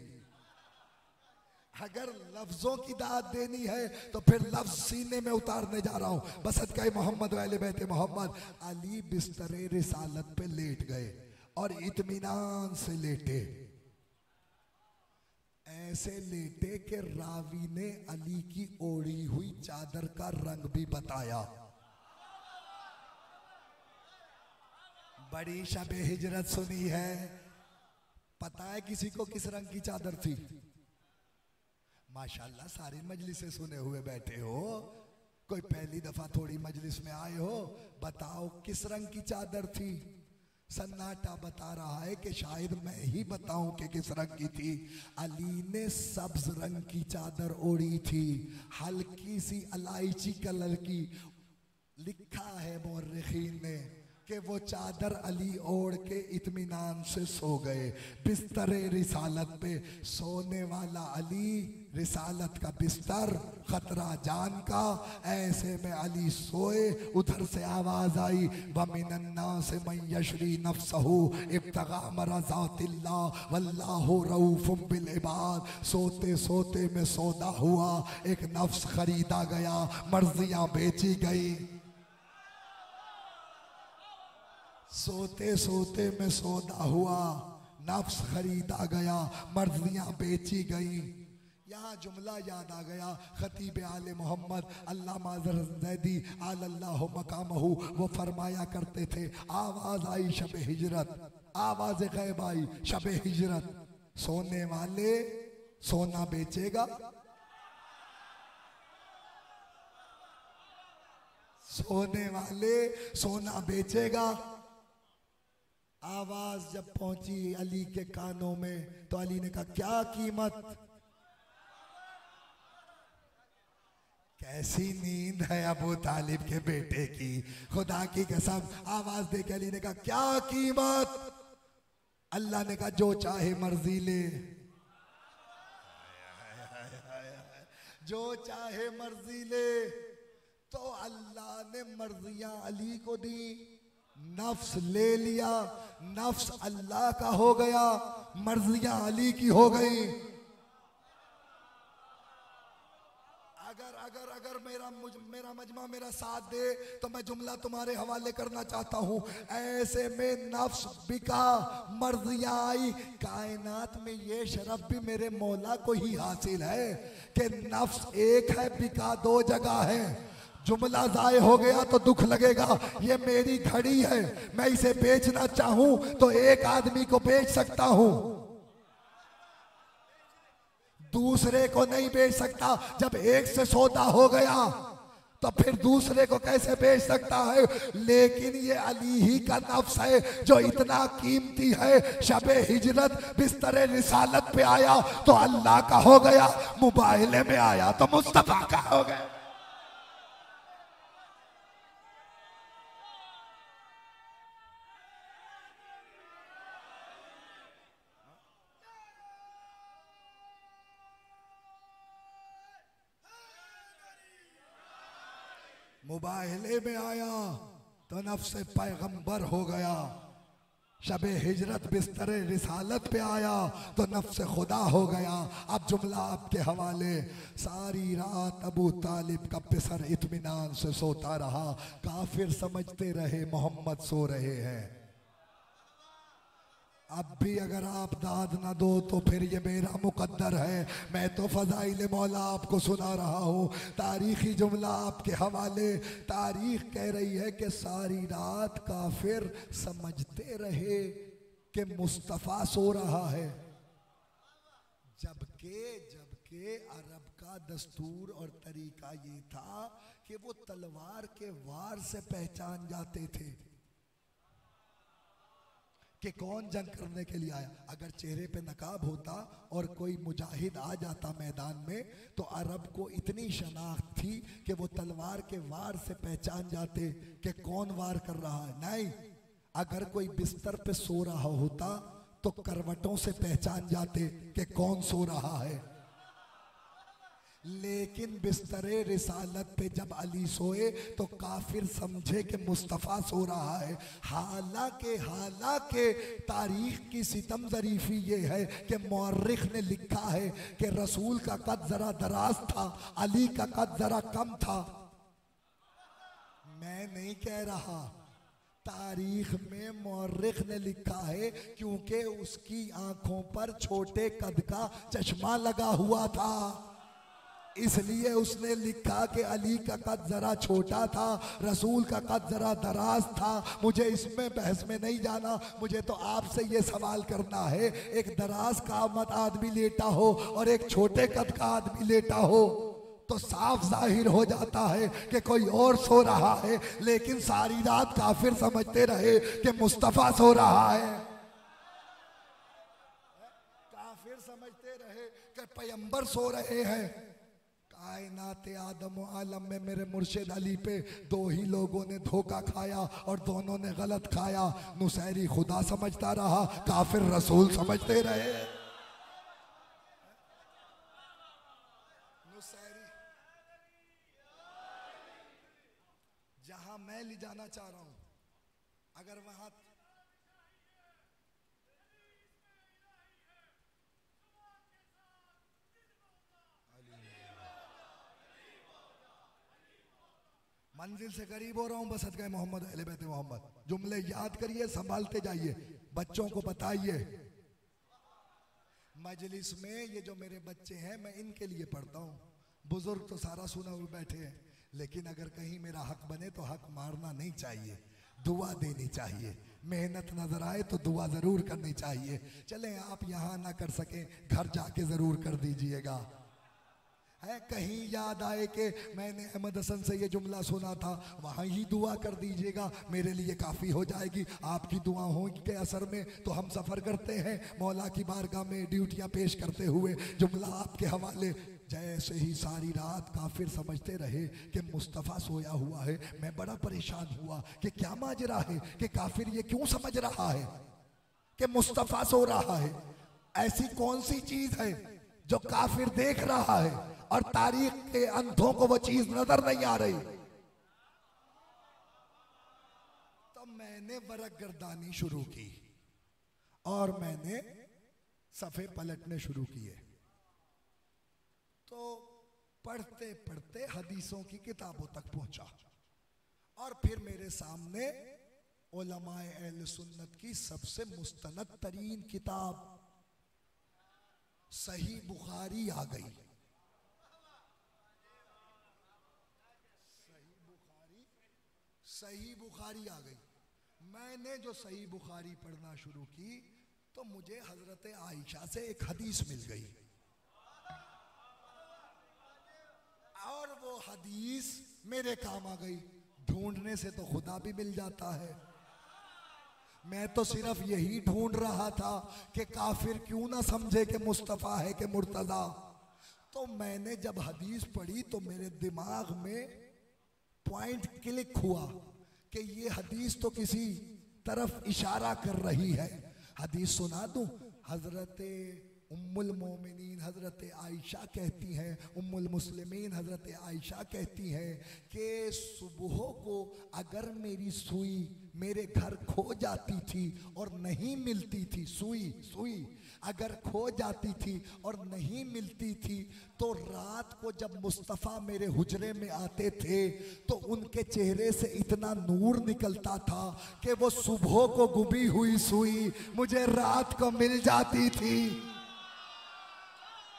अगर लफ्जों की दाद देनी है तो फिर लफ्ज सीने में उतारने जा रहा हूं। बसत कहे मोहम्मद वाले बैठे मोहम्मद। अली बिस्तरे रिसालत पे लेट गए और इत्मीनान से लेटे, ऐसे लेटे कि रावी ने अली की ओढ़ी हुई चादर का रंग भी बताया। बड़ी शबे हिजरत सुनी है। पता है किसी को किस रंग की चादर थी? माशाल्लाह सारी मजलिस से सुने हुए बैठे हो, कोई पहली दफा थोड़ी मजलिस में आए हो। बताओ किस रंग की चादर थी? सन्नाटा बता रहा है कि शायद मैं ही बताऊं कि किस रंग की थी। अली ने सब्ज रंग की चादर ओढ़ी थी, हल्की सी इलायची कलर की। लिखा है मुअर्रिखीन ने कि वो चादर अली ओढ़ के इत्मीनान से सो गए। बिस्तरे रिसालत पे सोने वाला अली, रिसालत का बिस्तर, खतरा जान का। ऐसे में अली सोए, उधर से आवाज आई वमिनन्ना से मैं यशरी नफ्सहू इब्तगा मरज़ातिल्लाह वल्लाहु रऊफुम बिल इबाद। सोते सोते में सौदा हुआ, एक नफ्स खरीदा गया, मर्जियां बेची गई। सोते सोते में सौदा हुआ, नफ्स खरीदा गया, मर्जियां बेची गई। यहाँ जुमला याद आ गया। खतीब आले मोहम्मद अल्लामा ज़ैदी आलल्लाहु मकामहू वो फरमाया करते थे, आवाज आई शबे हिजरत, आवाज गैब आई शबे हिजरत। सोने वाले सोना बेचेगा, सोने वाले सोना बेचेगा। आवाज जब पहुंची अली के कानों में तो अली ने कहा क्या कीमत? कैसी नींद है अबू तालिब के बेटे की, खुदा की कसम। आवाज दे के अली ने कहा क्या कीमत? अल्लाह ने कहा जो चाहे मर्जी ले, जो चाहे मर्जी ले। तो अल्लाह ने मर्जियां अली को दी, नफ्स ले लिया, नफ्स अल्लाह का हो गया, मर्जियां अली की हो गई। अगर अगर अगर मेरा मजमा मेरा साथ दे तो मैं जुमला तुम्हारे हवाले करना चाहता हूं। ऐसे में नफ्स बिका, मर्जियां आई। कायनात में ये शरफ भी मेरे मौला को ही हासिल है कि नफ्स एक है, बिका दो जगह है। जुमला जाए हो गया तो दुख लगेगा। ये मेरी घड़ी है, मैं इसे बेचना चाहूं तो एक आदमी को बेच सकता हूं, दूसरे को नहीं बेच सकता। जब एक से सौदा हो गया तो फिर दूसरे को कैसे बेच सकता है? लेकिन ये अली ही का नफ्स है जो इतना कीमती है। शबे हिजरत बिस्तरे रिसालत पे आया तो अल्लाह का हो गया, मुबाहिले में आया तो मुस्तफा का हो गया। मुबाहिले में आया तो नफ्स पैगंबर हो गया। शबे हिजरत बिस्तरे रिसालत पे आया तो नफ्स खुदा हो गया। अब जुमला आपके हवाले। सारी रात अबू तालिब का पिसर इत्मीनान से सोता रहा। काफिर समझते रहे मोहम्मद सो रहे हैं। अब भी अगर आप दाद ना दो तो फिर ये मेरा मुकद्दर है। मैं तो फजाइल मौला आपको सुना रहा हूँ। तारीखी जुमला आपके हवाले। तारीख कह रही है कि सारी रात काफिर समझते रहे कि मुस्तफ़ा सो रहा है, जबकि अरब का दस्तूर और तरीका ये था कि वो तलवार के वार से पहचान जाते थे कि कौन जंग करने के लिए आया। अगर चेहरे पे नकाब होता और कोई मुजाहिद आ जाता मैदान में तो अरब को इतनी शनाख्त थी कि वो तलवार के वार से पहचान जाते कि कौन वार कर रहा है। नहीं, अगर कोई बिस्तर पे सो रहा होता तो करवटों से पहचान जाते कि कौन सो रहा है। लेकिन बिस्तरे रिसालत पे जब अली सोए तो काफिर समझे कि मुस्तफ़ा सो रहा है। हालांकि तारीख की सितम ज़रीफ़ी ये है कि मौर्रिख ने लिखा है कि रसूल का कद ज़रा दराज था, अली का कद ज़रा कम था। मैं नहीं कह रहा, तारीख में मौर्रिख ने लिखा है, क्योंकि उसकी आंखों पर छोटे कद का चश्मा लगा हुआ था, इसलिए उसने लिखा कि अली का कद जरा छोटा था, रसूल का कद जरा दराज था। मुझे इसमें बहस में नहीं जाना, मुझे तो आपसे ये सवाल करना है, एक दराज का मत आदमी लेटा हो और एक छोटे कद का आदमी लेटा हो तो साफ जाहिर हो जाता है कि कोई और सो रहा है, लेकिन सारी रात काफिर समझते रहे कि मुस्तफ़ा सो रहा है। काफिर समझते रहे कि पैगंबर सो रहे हैं। कायनात आदम आलम में मेरे मुर्शिद अली पे दो ही लोगों ने धोखा खाया और दोनों ने गलत खाया। नुसैरी खुदा समझता रहा, काफिर रसूल समझते रहे। नुसैरी जहां मैं ले जाना चाह रहा हूं, अगर वहां मंजिल से करीब हो रहा हूं, बसत गए मोहम्मद अहले बैत मोहम्मद। जुमले याद करिए, संभालते जाइए, बच्चों को बताइए। मजलिस में ये जो मेरे बच्चे हैं मैं इनके लिए पढ़ता हूँ, बुजुर्ग तो सारा सुना हुए बैठे हैं, लेकिन अगर कहीं मेरा हक बने तो हक मारना नहीं चाहिए, दुआ देनी चाहिए। मेहनत नजर आए तो दुआ जरूर करनी चाहिए। चलें, आप यहाँ ना कर सकें, घर जाके जरूर कर दीजिएगा। है कहीं याद आए कि मैंने अहमद हसन से ये जुमला सुना था, वहाँ ही दुआ कर दीजिएगा, मेरे लिए काफ़ी हो जाएगी। आपकी दुआओं के असर में तो हम सफ़र करते हैं मौला की बारगाह में ड्यूटियाँ पेश करते हुए। जुमला आपके हवाले। जैसे ही सारी रात काफिर समझते रहे कि मुस्तफ़ा सोया हुआ है, मैं बड़ा परेशान हुआ कि क्या माजरा है, कि काफिर ये क्यों समझ रहा है कि मुस्तफ़ा सो रहा है। ऐसी कौन सी चीज़ है जो काफिर देख रहा है और तारीख के अंधों को वो चीज नजर नहीं आ रही। तो मैंने वरक गर्दानी शुरू की और मैंने सफ़े पलटने शुरू किए। तो पढ़ते पढ़ते हदीसों की किताबों तक पहुंचा और फिर मेरे सामने उलमाए अहले सुन्नत की सबसे मुस्तनद तरीन किताब सही बुखारी आ गई। सही बुखारी आ गई। मैंने जो सही बुखारी पढ़ना शुरू की तो मुझे हजरत आयशा से एक हदीस मिल गई और वो हदीस मेरे काम आ गई। ढूंढने से तो खुदा भी मिल जाता है। मैं तो सिर्फ यही ढूंढ रहा था कि काफिर क्यों ना समझे कि मुस्तफ़ा है कि मुर्तज़ा। तो मैंने जब हदीस पढ़ी तो मेरे दिमाग में पॉइंट क्लिक हुआ कि ये हदीस तो किसी तरफ इशारा कर रही है। हदीस सुना दूं। हजरत उम्मुल मोमिनीन हजरत आयशा कहती हैं, उम्मुल मुस्लिमीन हजरत आयशा कहती हैं कि सुबह को अगर मेरी सुई मेरे घर खो जाती थी और नहीं मिलती थी, सुई अगर खो जाती थी और नहीं मिलती थी, तो रात को जब मुस्तफ़ा मेरे हुजरे में आते थे तो उनके चेहरे से इतना नूर निकलता था कि वो सुबह को गुमी हुई सुई मुझे रात को मिल जाती थी।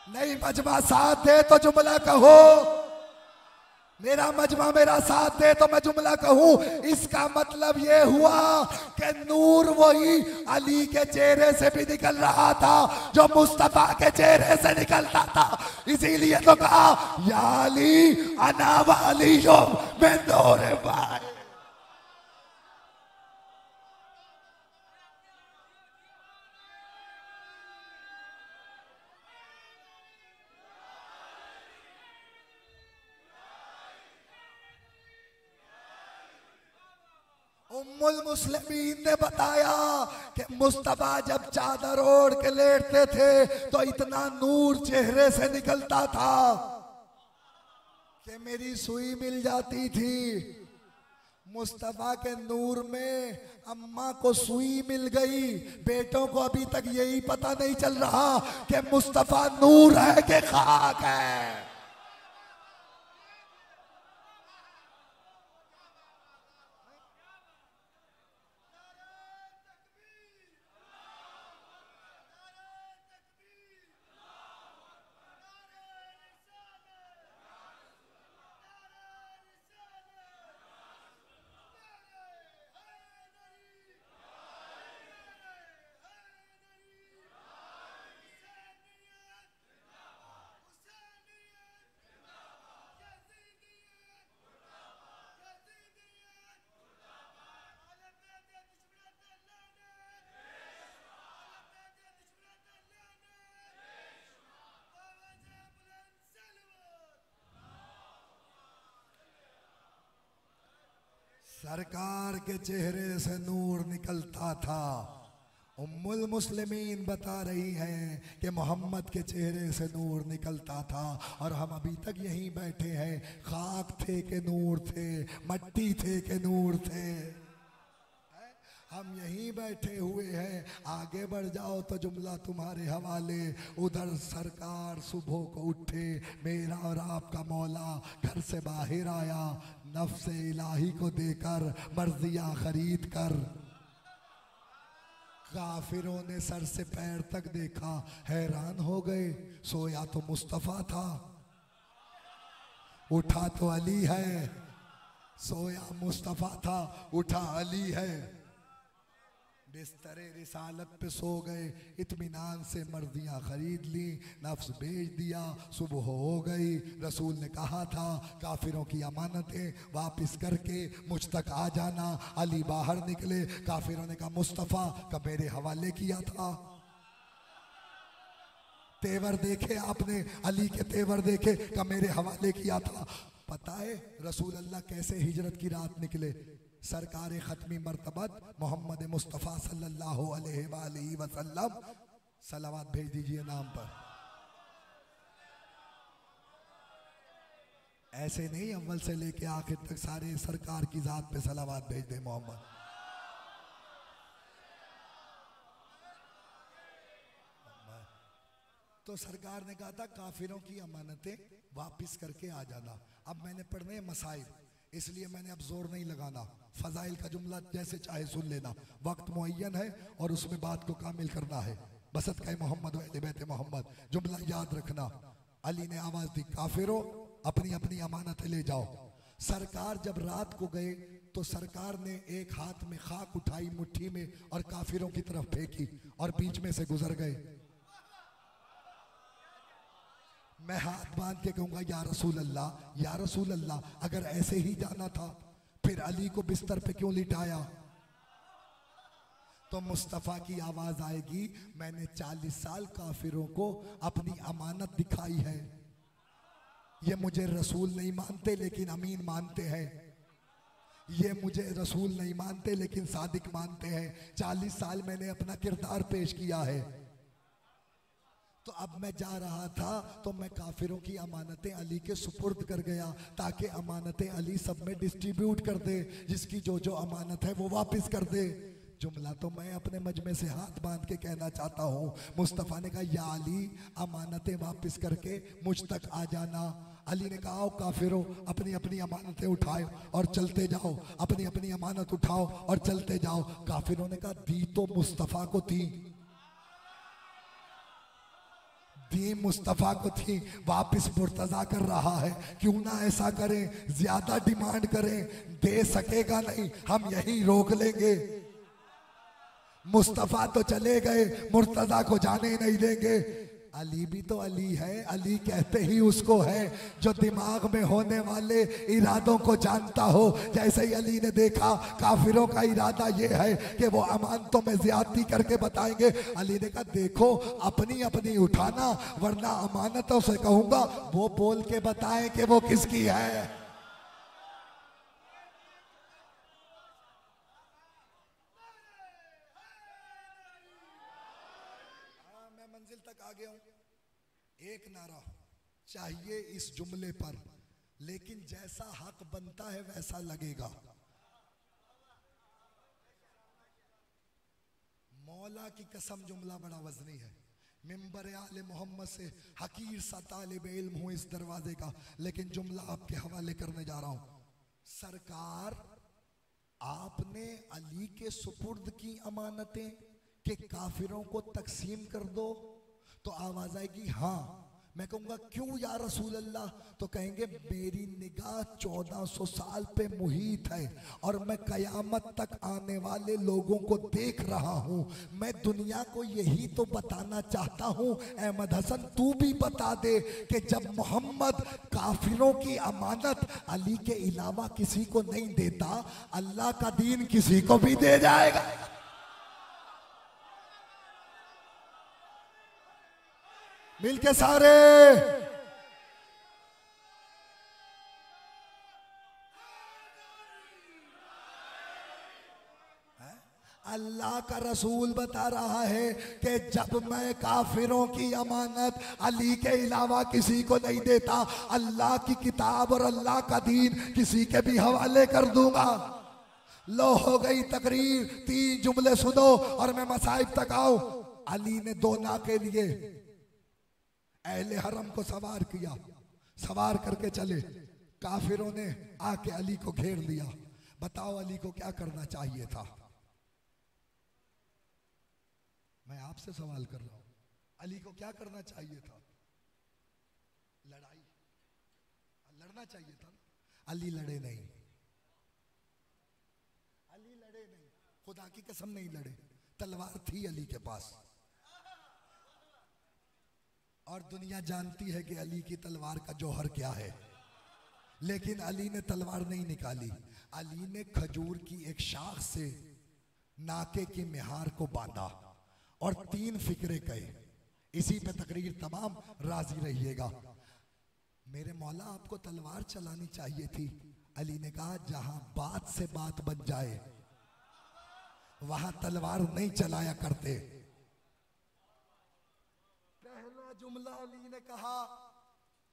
नहीं मजमा साथ दे तो जुमला कहो, मेरा मजमा मेरा साथ दे तो मैं जुमला कहूं। इसका मतलब ये हुआ कि नूर वही अली के चेहरे से भी निकल रहा था जो मुस्तफा के चेहरे से निकलता था। इसीलिए तो कहा या अली अना वालियो मैं नूर भाई। उम्मुल मुस्लिमीन ने बताया कि मुस्तफा जब चादर ओढ़ के लेटते थे तो इतना नूर चेहरे से निकलता था। कि मेरी सुई मिल जाती थी। मुस्तफा के नूर में अम्मा को सुई मिल गई। बेटों को अभी तक यही पता नहीं चल रहा कि मुस्तफा नूर है कि खाक है। सरकार के चेहरे से नूर निकलता था। उम्मुल मुस्लिमीन बता रही हैं कि मोहम्मद के चेहरे से नूर निकलता था और हम अभी तक यहीं बैठे हैं। खाक थे कि नूर थे, मट्टी थे कि नूर थे, हम यहीं बैठे हुए हैं। आगे बढ़ जाओ तो जुमला तुम्हारे हवाले। उधर सरकार सुबह को उठे, मेरा और आपका मौला घर से बाहर आया, नफ्स इलाही को देकर मर्जियां खरीद कर। काफिरों ने सर से पैर तक देखा, हैरान हो गए। सोया तो मुस्तफा था, उठा तो अली है। सोया मुस्तफा था, उठा अली है। बिस्तरे रिसालत पे सो गए, इत्मीनान से मर्दियां खरीद ली, नफ्स बेच दिया। सुबह हो गई। रसूल ने कहा था काफिरों की अमानतें वापस करके मुझ तक आ जाना। अली बाहर निकले। काफिरों ने कहा मुस्तफ़ा का मेरे हवाले किया था। तेवर देखे आपने, अली के तेवर देखे, का मेरे हवाले किया था। पता है रसूल अल्लाह कैसे हिजरत की रात निकले? सरकार ख़त्मी मर्तबत मोहम्मद मुस्तफ़ा सल्लल्लाहु अलैहि वसल्लम, सलावत भेज दीजिए नाम पर। ऐसे नहीं अव्वल से लेके आखिर तक सारे सरकार की जात पे सलावत भेज दे मोहम्मद। तो सरकार ने कहा था काफिरों की अमानतें वापस करके आ जाना। अब मैंने पढ़ने मसाइल, इसलिए मैंने अब जोर नहीं लगाना। फजाइल का जुमला जैसे चाहे सुन लेना, वक्त मुअय्यन है और उसमें बात को कामिल करना है। बसत का मोहम्मद व बैत मोहम्मद, जुमला याद रखना। अली ने आवाज दी, काफिरों अपनी अपनी अमानतें ले जाओ। सरकार जब रात को गए तो सरकार ने एक हाथ में खाक उठाई मुट्ठी में और काफिरों की तरफ फेंकी और बीच में से गुजर गए। मैं हाथ बांध के कहूंगा या रसूल अल्लाह, या रसूल अल्लाह, अगर ऐसे ही जाना था फिर अली को बिस्तर पे क्यों लिटाया? तो मुस्तफा की आवाज आएगी, मैंने 40 साल काफिरों को अपनी अमानत दिखाई है। ये मुझे रसूल नहीं मानते लेकिन अमीन मानते हैं। ये मुझे रसूल नहीं मानते लेकिन सादिक मानते हैं। 40 साल मैंने अपना किरदार पेश किया है। तो अब मैं जा रहा था तो मैं काफिरों की अमानतें अली के सुपुर्द कर गया ताकि अमानतें अली सब में डिस्ट्रीब्यूट कर दे, जिसकी जो जो अमानत है वो वापस कर दे। जुमला तो मैं अपने मजमे से हाथ बांध के कहना चाहता हूँ। मुस्तफ़ा ने कहा या अली अमानतें वापस करके मुझ तक आ जाना। अली ने कहा काफिरों अपनी अपनी अमानतें उठाओ और चलते जाओ, अपनी अपनी अमानत उठाओ और चलते जाओ। काफिरों ने कहा दी तो मुस्तफ़ा को थी, दी मुस्तफ़ा को थी, वापस मुर्तजा कर रहा है। क्यों ना ऐसा करें, ज्यादा डिमांड करें, दे सकेगा नहीं, हम यहीं रोक लेंगे। मुस्तफ़ा तो चले गए, मुर्तजा को जाने नहीं देंगे। अली भी तो अली है, अली कहते ही उसको है जो दिमाग में होने वाले इरादों को जानता हो। जैसे ही अली ने देखा काफिरों का इरादा ये है कि वो अमानतों में ज्यादती करके बताएंगे, अली ने कहा देखो अपनी अपनी उठाना, वरना अमानतों से कहूंगा वो बोल के बताएं कि वो किसकी है। मैं मंजिल तक आ गया हूं। एक नारा चाहिए इस जुमले पर, लेकिन जैसा हक बनता है वैसा लगेगा। मौला की कसम जुमला बड़ा वजनी है। मिंबर आले मोहम्मद से हकीर सा तालिब इल्म हूँ इस दरवाजे का, लेकिन जुमला आपके हवाले करने जा रहा हूँ। सरकार, आपने अली के सुपुर्द की अमानतें कि काफिरों को तकसीम कर दो, तो आवाज आएगी हाँ। मैं कहूँगा क्यों या रसूल अल्लाह? तो कहेंगे मेरी निगाह 1400 साल पे मुहीत है और मैं कयामत तक आने वाले लोगों को देख रहा हूँ। मैं दुनिया को यही तो बताना चाहता हूँ। अहमद हसन तू भी बता दे कि जब मोहम्मद काफिरों की अमानत अली के अलावा किसी को नहीं देता, अल्लाह का दीन किसी को भी दे जाएगा। मिलके सारे अल्लाह का रसूल बता रहा है कि जब मैं काफिरों की अमानत अली के अलावा किसी को नहीं देता, अल्लाह की किताब और अल्लाह का दीन किसी के भी हवाले कर दूंगा। लो हो गई तकरीर, 3 जुमले सुनो और मैं मसाइब तक आऊं। अली ने 2 नाके लिए अहले हरम को सवार किया, सवार करके चले। काफिरों ने आके अली को घेर लिया। बताओ अली को क्या करना चाहिए था? मैं आपसे सवाल कर रहा हूं, अली को क्या करना चाहिए था? लड़ाई, लड़ना चाहिए था। अली लड़े नहीं, अली लड़े नहीं, खुदा की कसम नहीं लड़े। तलवार थी अली के पास और दुनिया जानती है कि अली की तलवार का जौहर क्या है, लेकिन अली ने तलवार नहीं निकाली। अली ने खजूर की एक शाख से नाके की मिहार को बांधा और 3 फिक्रे कहे। इसी पे तकरीर तमाम, राजी रहिएगा। मेरे मौला आपको तलवार चलानी चाहिए थी। अली ने कहा जहां बात से बात बन जाए वहां तलवार नहीं चलाया करते। जुमला अली ने कहा,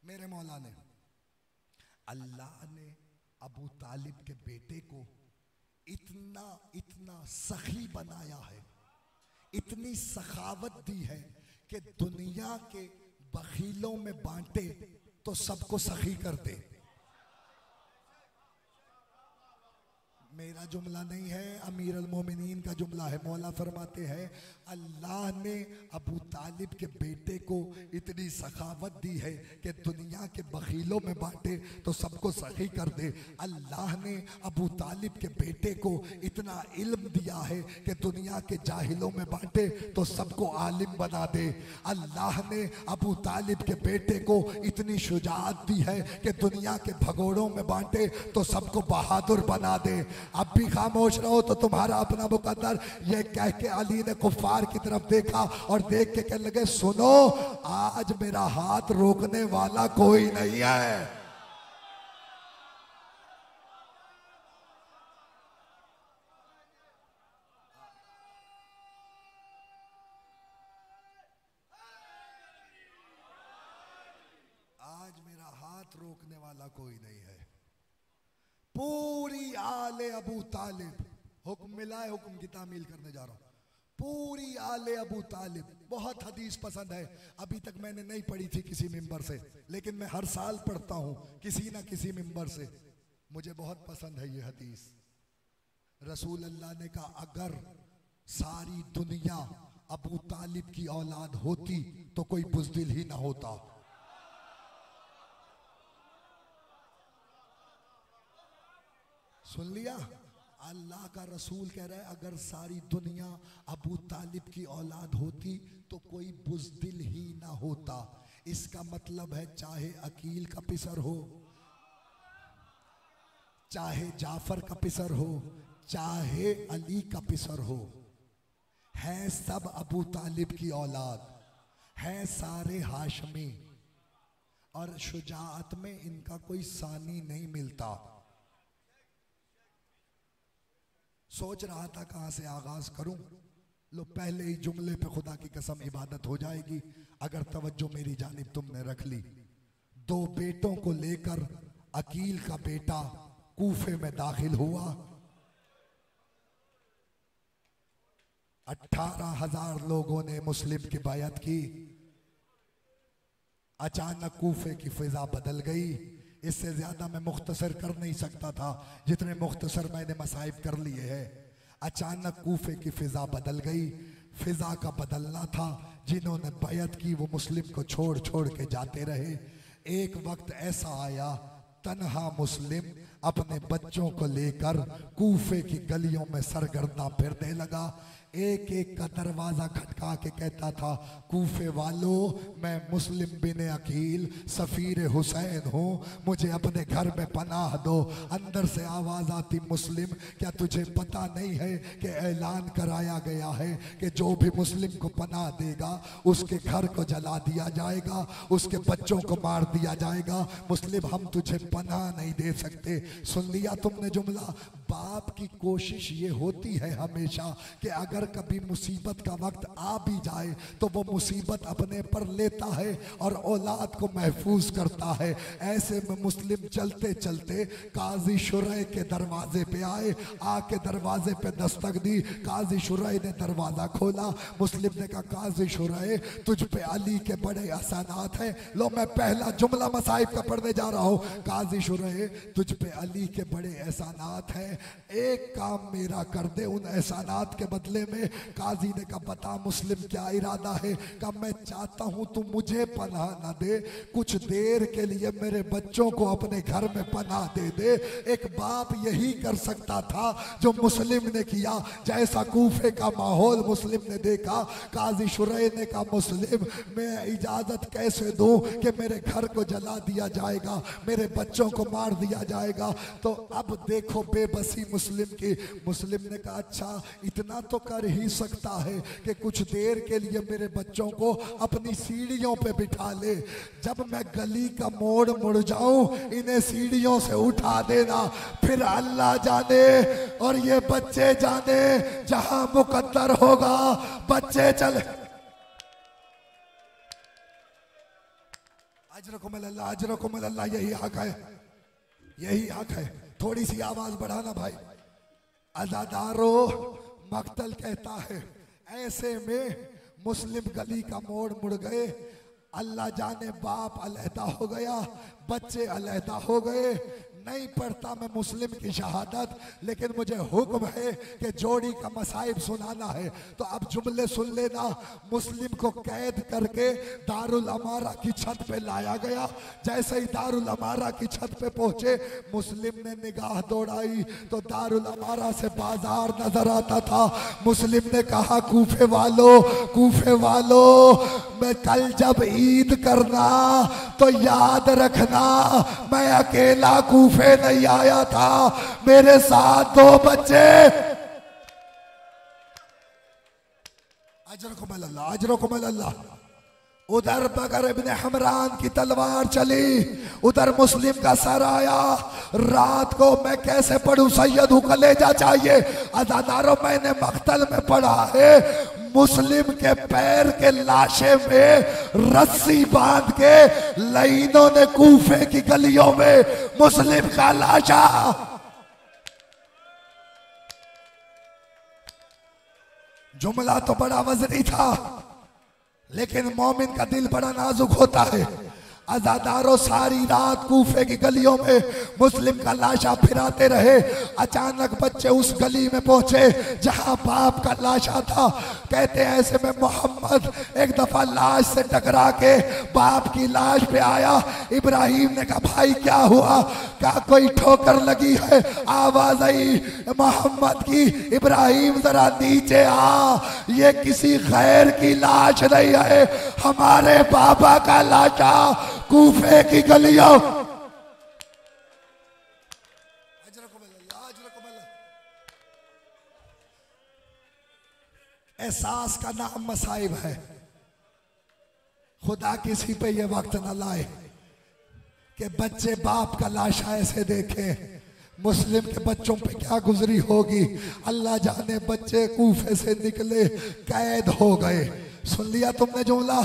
मेरे मौला ने, अल्लाह ने अबू तालिब के बेटे को इतना इतना सखी बनाया है, इतनी सखावत दी है कि दुनिया के बखीलों में बांटे तो सबको सखी कर दे। मेरा जुमला नहीं है, अमीर अल मोमिनीन का जुमला है। मौला फरमाते हैं अल्लाह ने अबू तालिब के बेटे को इतनी सखावत दी है कि दुनिया के बखीलों में बांटे तो सबको सखी कर दे। अल्लाह ने अबू तालिब के बेटे को इतना इल्म दिया है कि दुनिया के जाहिलों में बांटे तो सबको आलिम बना दे। अल्लाह ने अबू तालिब के बेटे को इतनी शुजाअत दी है कि दुनिया के भगोड़ों में बांटे तो सबको बहादुर बना दे। अब भी खामोश रहो तो तुम्हारा अपना मुकद्दर। ये कह के अली ने कुफार की तरफ देखा और देख के कहने लगे सुनो, आज मेरा हाथ रोकने वाला कोई नहीं है। आज मेरा हाथ रोकने वाला कोई नहीं है। पूरी आले अबू तालिब, हुक्म मिला है, हुक्म की तामील करने जा रहा हूं। पूरी आले अबू तालिब, बहुत हदीस पसंद है, अभी तक मैंने नहीं पढ़ी थी किसी मिंबर से, लेकिन मैं हर साल पढ़ता हूं किसी ना किसी मिंबर से। मुझे बहुत पसंद है ये हदीस। रसूल अल्लाह ने कहा अगर सारी दुनिया अबू तालिब की औलाद होती तो कोई बुज़दिल ही ना होता। सुन लिया? अल्लाह का रसूल कह रहा है अगर सारी दुनिया अबू तालिब की औलाद होती तो कोई बुज़दिल ही ना होता। इसका मतलब है चाहे अकील का पिसर हो, चाहे जाफर का पिसर हो, चाहे अली का पिसर हो, हैं सब अबू तालिब की औलाद, हैं सारे हाशमी, और शुजाअत में इनका कोई सानी नहीं मिलता। सोच रहा था कहां से आगाज करूं। लो पहले ही जुमले पे खुदा की कसम इबादत हो जाएगी अगर तवज्जो मेरी जानिब तुमने रख ली। 2 बेटों को लेकर अकील का बेटा कूफे में दाखिल हुआ। 18,000 लोगों ने मुस्लिम की बैअत की। अचानक कूफे की फिजा बदल गई। इससे ज्यादा मैं मुख्तसर कर नहीं सकता था, जितने मुख्तसर मैंने मसाइब कर लिए हैं। अचानक कूफे की फिजा बदल गई। फिजा का बदलना था, जिन्होंने बैअत की वो मुस्लिम को छोड़ छोड़ के जाते रहे। एक वक्त ऐसा आया, तन्हा मुस्लिम अपने बच्चों को लेकर कूफे की गलियों में सरगर्दा फिरने लगा। एक एक का दरवाजा खटका के कहता था, कूफे वालों, मैं मुस्लिम बिन अकील सफीर हुसैन हूँ, मुझे अपने घर में पनाह दो। अंदर से आवाज आती, मुस्लिम, क्या तुझे पता नहीं है कि ऐलान कराया गया है कि जो भी मुस्लिम को पनाह देगा उसके घर को जला दिया जाएगा, उसके बच्चों को मार दिया जाएगा। मुस्लिम, हम तुझे पनाह नहीं दे सकते। सुन लिया तुमने जुमला? बाप की कोशिश ये होती है हमेशा कि अगर कभी मुसीबत का वक्त आ भी जाए तो वो मुसीबत अपने पर लेता है और औलाद को महफूज करता है। ऐसे में मुस्लिम चलते चलते काजी शुरै के दरवाजे पे आए। आके दरवाजे पे दस्तक दी। काजी शुरै ने दरवाजा खोला। मुस्लिम ने कहा, काजी शुरै, तुझ पे अली के बड़े एहसानात हैं। लो, मैं पहला जुमला मसाइब का पढ़ने जा रहा हूँ। काजी शुरै, तुझ पे अली के बड़े एहसानात हैं, एक काम मेरा कर दे उन एहसानात के बदले में। काजी ने कहा, बता मुस्लिम क्या इरादा है? कहा, मैं चाहता हूं तू मुझे पनाह न दे, कुछ देर के लिए मेरे बच्चों को अपने घर में पनाह दे दे। एक बाप यही कर सकता था जो मुस्लिम ने किया। जैसा कूफे का माहौल मुस्लिम ने देखा, काजी शुरै ने कहा, मुस्लिम, मैं इजाजत कैसे दूं कि मेरे घर को जला दिया जाएगा, मेरे बच्चों को मार दिया जाएगा। तो अब देखो बेबसी मुस्लिम की। मुस्लिम ने कहा, अच्छा इतना तो कर ही सकता है कि कुछ देर के लिए मेरे बच्चों को अपनी सीढ़ियों पे बिठा ले। जब मैं गली का मोड़ मुड़ जाऊं, इन्हें सीढ़ियों से उठा देना, फिर अल्लाह जाने और ये बच्चे जाने, जहां मुकद्दर होगा बच्चे चले। अजरकुमुल्लाह, अजरकुमुल्लाह, यही हक है, यही हक है। थोड़ी सी आवाज बढ़ाना भाई। अज़ादारों, मक्तल कहता है, ऐसे में मुस्लिम गली का मोड़ मुड़ गए। अल्लाह जाने बाप अलहदा हो गया, बच्चे अलहदा हो गए। नहीं पढ़ता मैं मुस्लिम की शहादत, लेकिन मुझे हुक्म है कि जोड़ी का मसाइब सुनाना है। तो अब जुमले सुन लेना। मुस्लिम को कैद करके दारुल अमारा की छत पे लाया गया। जैसे ही दारुल अमारा की छत पे पहुंचे, मुस्लिम ने निगाह दौड़ाई तो दारुल अमारा से बाजार नजर आता था। मुस्लिम ने कहा, कूफे वालों, कूफे वालों, मैं कल जब ईद करना तो याद रखना, मैं अकेला कूफे नहीं आया था, मेरे साथ 2 बच्चे। अजरकुमुल्लाह, अजरकुमुल्लाह। उधर बगर इब्ने हमरान की तलवार चली, उधर मुस्लिम का सर आया। रात को मैं कैसे पढ़ूं, सैयद हूं, कलेजा चाहिए। अज़ादारों, मैंने मक्तल में पढ़ा है, मुस्लिम के पैर के लाशे में रस्सी बांध के लईनों ने कूफे की गलियों में मुस्लिम का लाशा। जुमला तो बड़ा वजनी था, लेकिन मोमिन का दिल बड़ा नाजुक होता है। अज़ादारों, सारी रात कूफे की गलियों में मुस्लिम का लाशा फिराते रहे। अचानक बच्चे उस गली में पहुंचे जहां बाप का लाशा था। कहते हैं ऐसे में मोहम्मद एक दफा लाश से टकरा के बाप की लाश पे आया। इब्राहिम ने कहा, भाई क्या हुआ? क्या कोई ठोकर लगी है? आवाज आई मोहम्मद की, इब्राहिम जरा नीचे आ, ये किसी गैर की लाश नहीं है, हमारे बाबा का लाशा कूफे की गलियों। एहसास का नाम मसाइब है। खुदा किसी पे ये वक्त न लाए कि बच्चे बाप का लाशा ऐसे देखे। मुस्लिम के बच्चों पे क्या गुजरी होगी, अल्लाह जाने। बच्चे कूफे से निकले, कैद हो गए। सुन लिया तुमने जुमला?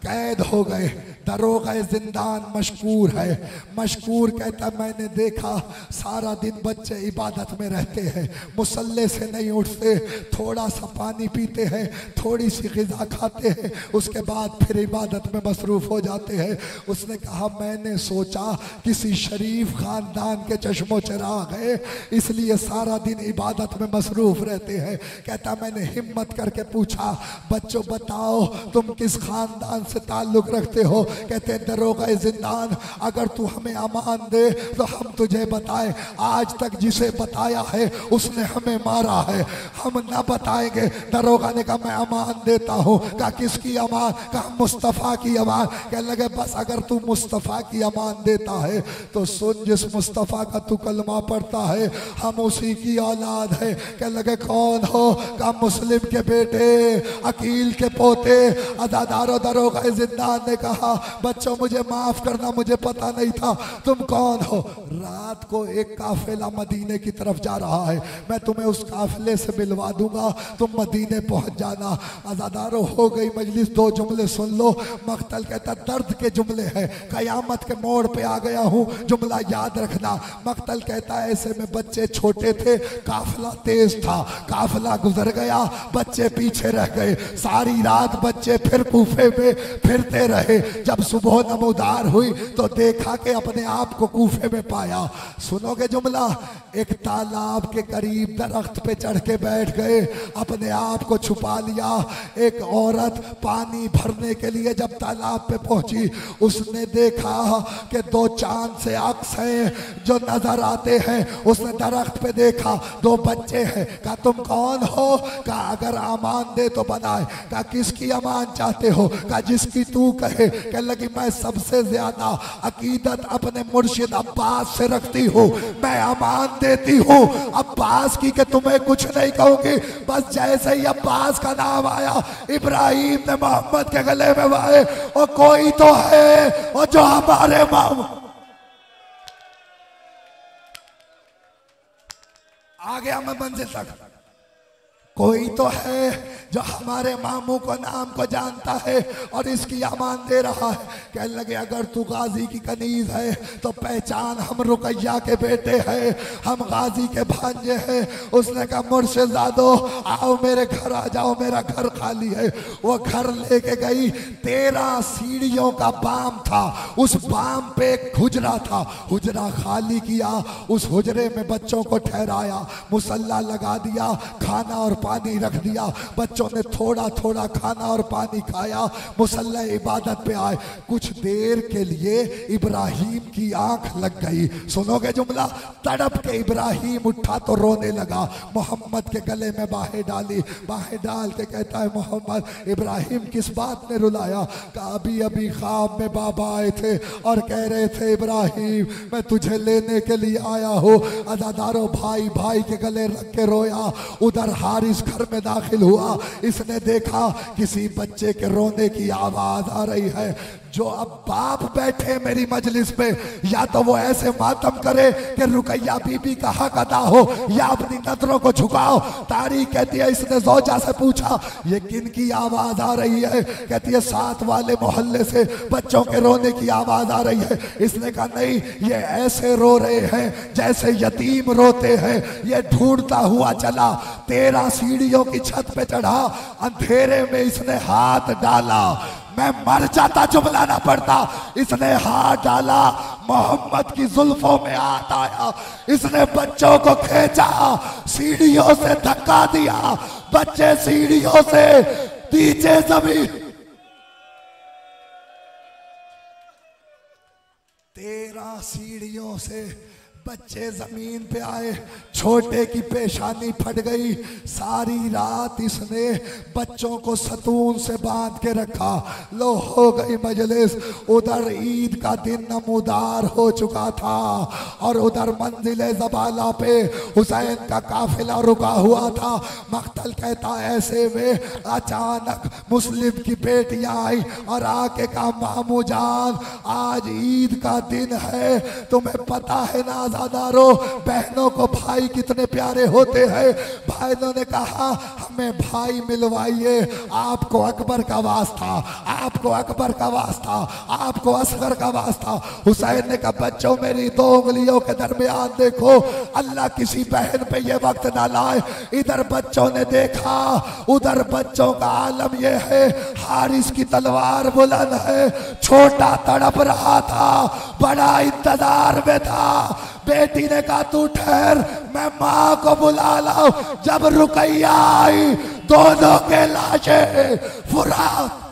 कैद हो गए। दरोगा जिंदान मशकूर है। मशकूर कहता मैंने देखा सारा दिन बच्चे इबादत में रहते हैं, मुसल्ले से नहीं उठते, थोड़ा सा पानी पीते हैं, थोड़ी सी ग़िज़ा खाते हैं, उसके बाद फिर इबादत में मसरूफ़ हो जाते हैं। उसने कहा मैंने सोचा किसी शरीफ ख़ानदान के चश्मो चिराग है, इसलिए सारा दिन इबादत में मसरूफ़ रहते हैं। कहता मैंने हिम्मत करके पूछा बच्चों बताओ तुम किस ख़ानदान से ताल्लुक़ रखते हो? कहते दरोगा ज़िंदान अगर तू हमें अमान दे तो हम तुझे बताए, आज तक जिसे बताया है उसने हमें मारा है, हम ना बताएंगे। दरोगा ने कहा मैं अमान देता हूँ। कहा किसकी अमान? कहा मुस्तफ़ा की अमान। कहने लगे बस अगर तू मुस्तफ़ा की अमान देता है तो सुन, जिस मुस्तफ़ा का तू कलमा पढ़ता है हम उसी की औलाद है। कहने लगे कौन हो? कहा मुस्लिम के बेटे, अकील के पोते। अदादारो दरोगा ज़िंदान ने कहा बच्चों मुझे माफ़ करना, मुझे पता नहीं था तुम कौन हो। रात को एक काफिला मदीने की तरफ जा रहा है, मैं तुम्हें उस काफिले से मिलवा दूंगा, तुम मदीने पहुंच जाना। अज़ादारो हो गई मजलिस, दो जुमले सुन लो। मख्तल कहता दर्द के जुमले हैं, कयामत के मोड़ पे आ गया हूँ, जुमला याद रखना। मख्तल कहता ऐसे में बच्चे छोटे थे, काफिला तेज था, काफिला गुजर गया, बच्चे पीछे रह गए। सारी रात बच्चे फिर कूफे में फिरते रहे। जब सुबह नमोदार हुई तो देखा कि अपने आप को कूफे में पाया। सुनोगे जुमला? एक तालाब के करीब दरख्त पे चढ़ के बैठ गए, अपने आप को छुपा लिया। एक औरत पानी भरने के लिए जब तालाब पे पहुंची, उसने देखा कि दो चांद से अक्स हैं जो नजर आते हैं। उसने दरख्त पे देखा, दो बच्चे हैं। कहा तुम कौन हो? कहा अगर अमान दे तो बनाए। कहा किसकी अमान चाहते हो? कहा जिसकी तू कहे। कहने लगी मैं सबसे ज्यादा अकीदत अपने मुर्शिद अब्बास से रखती हूँ, मैं अमान देती हूँ अब्बास की कि तुम्हें कुछ नहीं कहूंगी। बस जैसे ही अब्बास का नाम आया, इब्राहिम ने मोहम्मद के गले में वाए, और कोई तो है और जो हमारे आ गया मैं मंजिल तक। कोई तो है जो हमारे मामू को नाम को जानता है और इसकी अमान दे रहा है। कहने लगे अगर तू गाजी की कनीज है तो पहचान, हम रुकैया के बेटे हैं, हम गाजी के भांजे हैं। उसने कहा मुर्शिदादो आओ मेरे घर आ जाओ, मेरा घर खाली है। वो घर लेके गई, 13 सीढ़ियों का बाम था, उस बाम पे एक हुजरा था, हुजरा खाली किया, उस हुजरे में बच्चों को ठहराया, मुसल्ला लगा दिया, खाना और पानी रख दिया। बच्चों ने थोड़ा थोड़ा खाना और पानी खाया, मुसल्ला इबादत पे आए। कुछ देर के लिए इब्राहिम की आंख लग गई। सुनोगे जुमला? तड़प के इब्राहिम उठा तो रोने लगा, मोहम्मद के गले में बाहें डाली, बाहें डाल के कहता है मोहम्मद इब्राहिम किस बात ने रुलाया? कहा अभी अभी ख्वाब में बाबा आए थे और कह रहे थे इब्राहिम मैं तुझे लेने के लिए आया हूँ। अज़ादारो भाई भाई के गले रख के रोया। उधर हारिस घर में दाखिल हुआ, इसने देखा किसी बच्चे के रोने की आवाज आ रही है। जो अब बाप बैठे मेरी मजलिस पे, या तो वो ऐसे मातम करे कि रुकैया बीबी का हक अदा हो, या अपनी नजरों को झुकाओ। तारीख कहती है इसने जोजा से पूछा ये किन की आवाज आ रही है? कहती है साथ वाले मोहल्ले से बच्चों के रोने की आवाज आ रही है। इसने कहा नहीं, ये ऐसे रो रहे हैं जैसे यतीम रोते हैं। ये ढूंढता हुआ चला, 13 सीढ़ियों की छत पे चढ़ा, अंधेरे में इसने हाथ डाला। मैं मर जाता जुमला ना पड़ता। इसने हाथ डाला, मोहम्मद की जुल्फों में हाथ आया, इसने बच्चों को खींचा, सीढ़ियों से धक्का दिया, बच्चे सीढ़ियों से नीचे जमीन। 13 सीढ़ियों से बच्चे जमीन पे आए, छोटे की पेशानी फट गई। सारी रात इसने बच्चों को सतून से बांध के रखा। लो हो गई मजलिस। उधर ईद का दिन नमूदार हो चुका था और उधर मंजिले ज़बाला पे हुसैन का काफिला रुका हुआ था। मख्तल कहता ऐसे में अचानक मुस्लिम की बेटियां आई और आके कहा मामू जान आज ईद का दिन है, तुम्हें पता है ना आजादारों, बहनों को भाई कितने प्यारे होते हैं। भाइयों ने कहा हमें भाई मिलवाइए, आपको अकबर का वास्ता, आपको अकबर का वास्ता, आपको असगर का वास्ता। हुसैन ने कहा बच्चों मेरी 2 उंगलियों के दरमियान देखो, अल्लाह किसी बहन पे ये वक्त ना लाए। इधर बच्चों ने देखा, उधर बच्चों का आलम ये है, हारिस की तलवार बुलंद है, छोटा तड़प रहा था, बड़ा इंतजार में था। बेटी ने कहा तू ठहर, मैं माँ को बुला लाऊं। जब रुकैया आई, दोनों के लाशें फुरात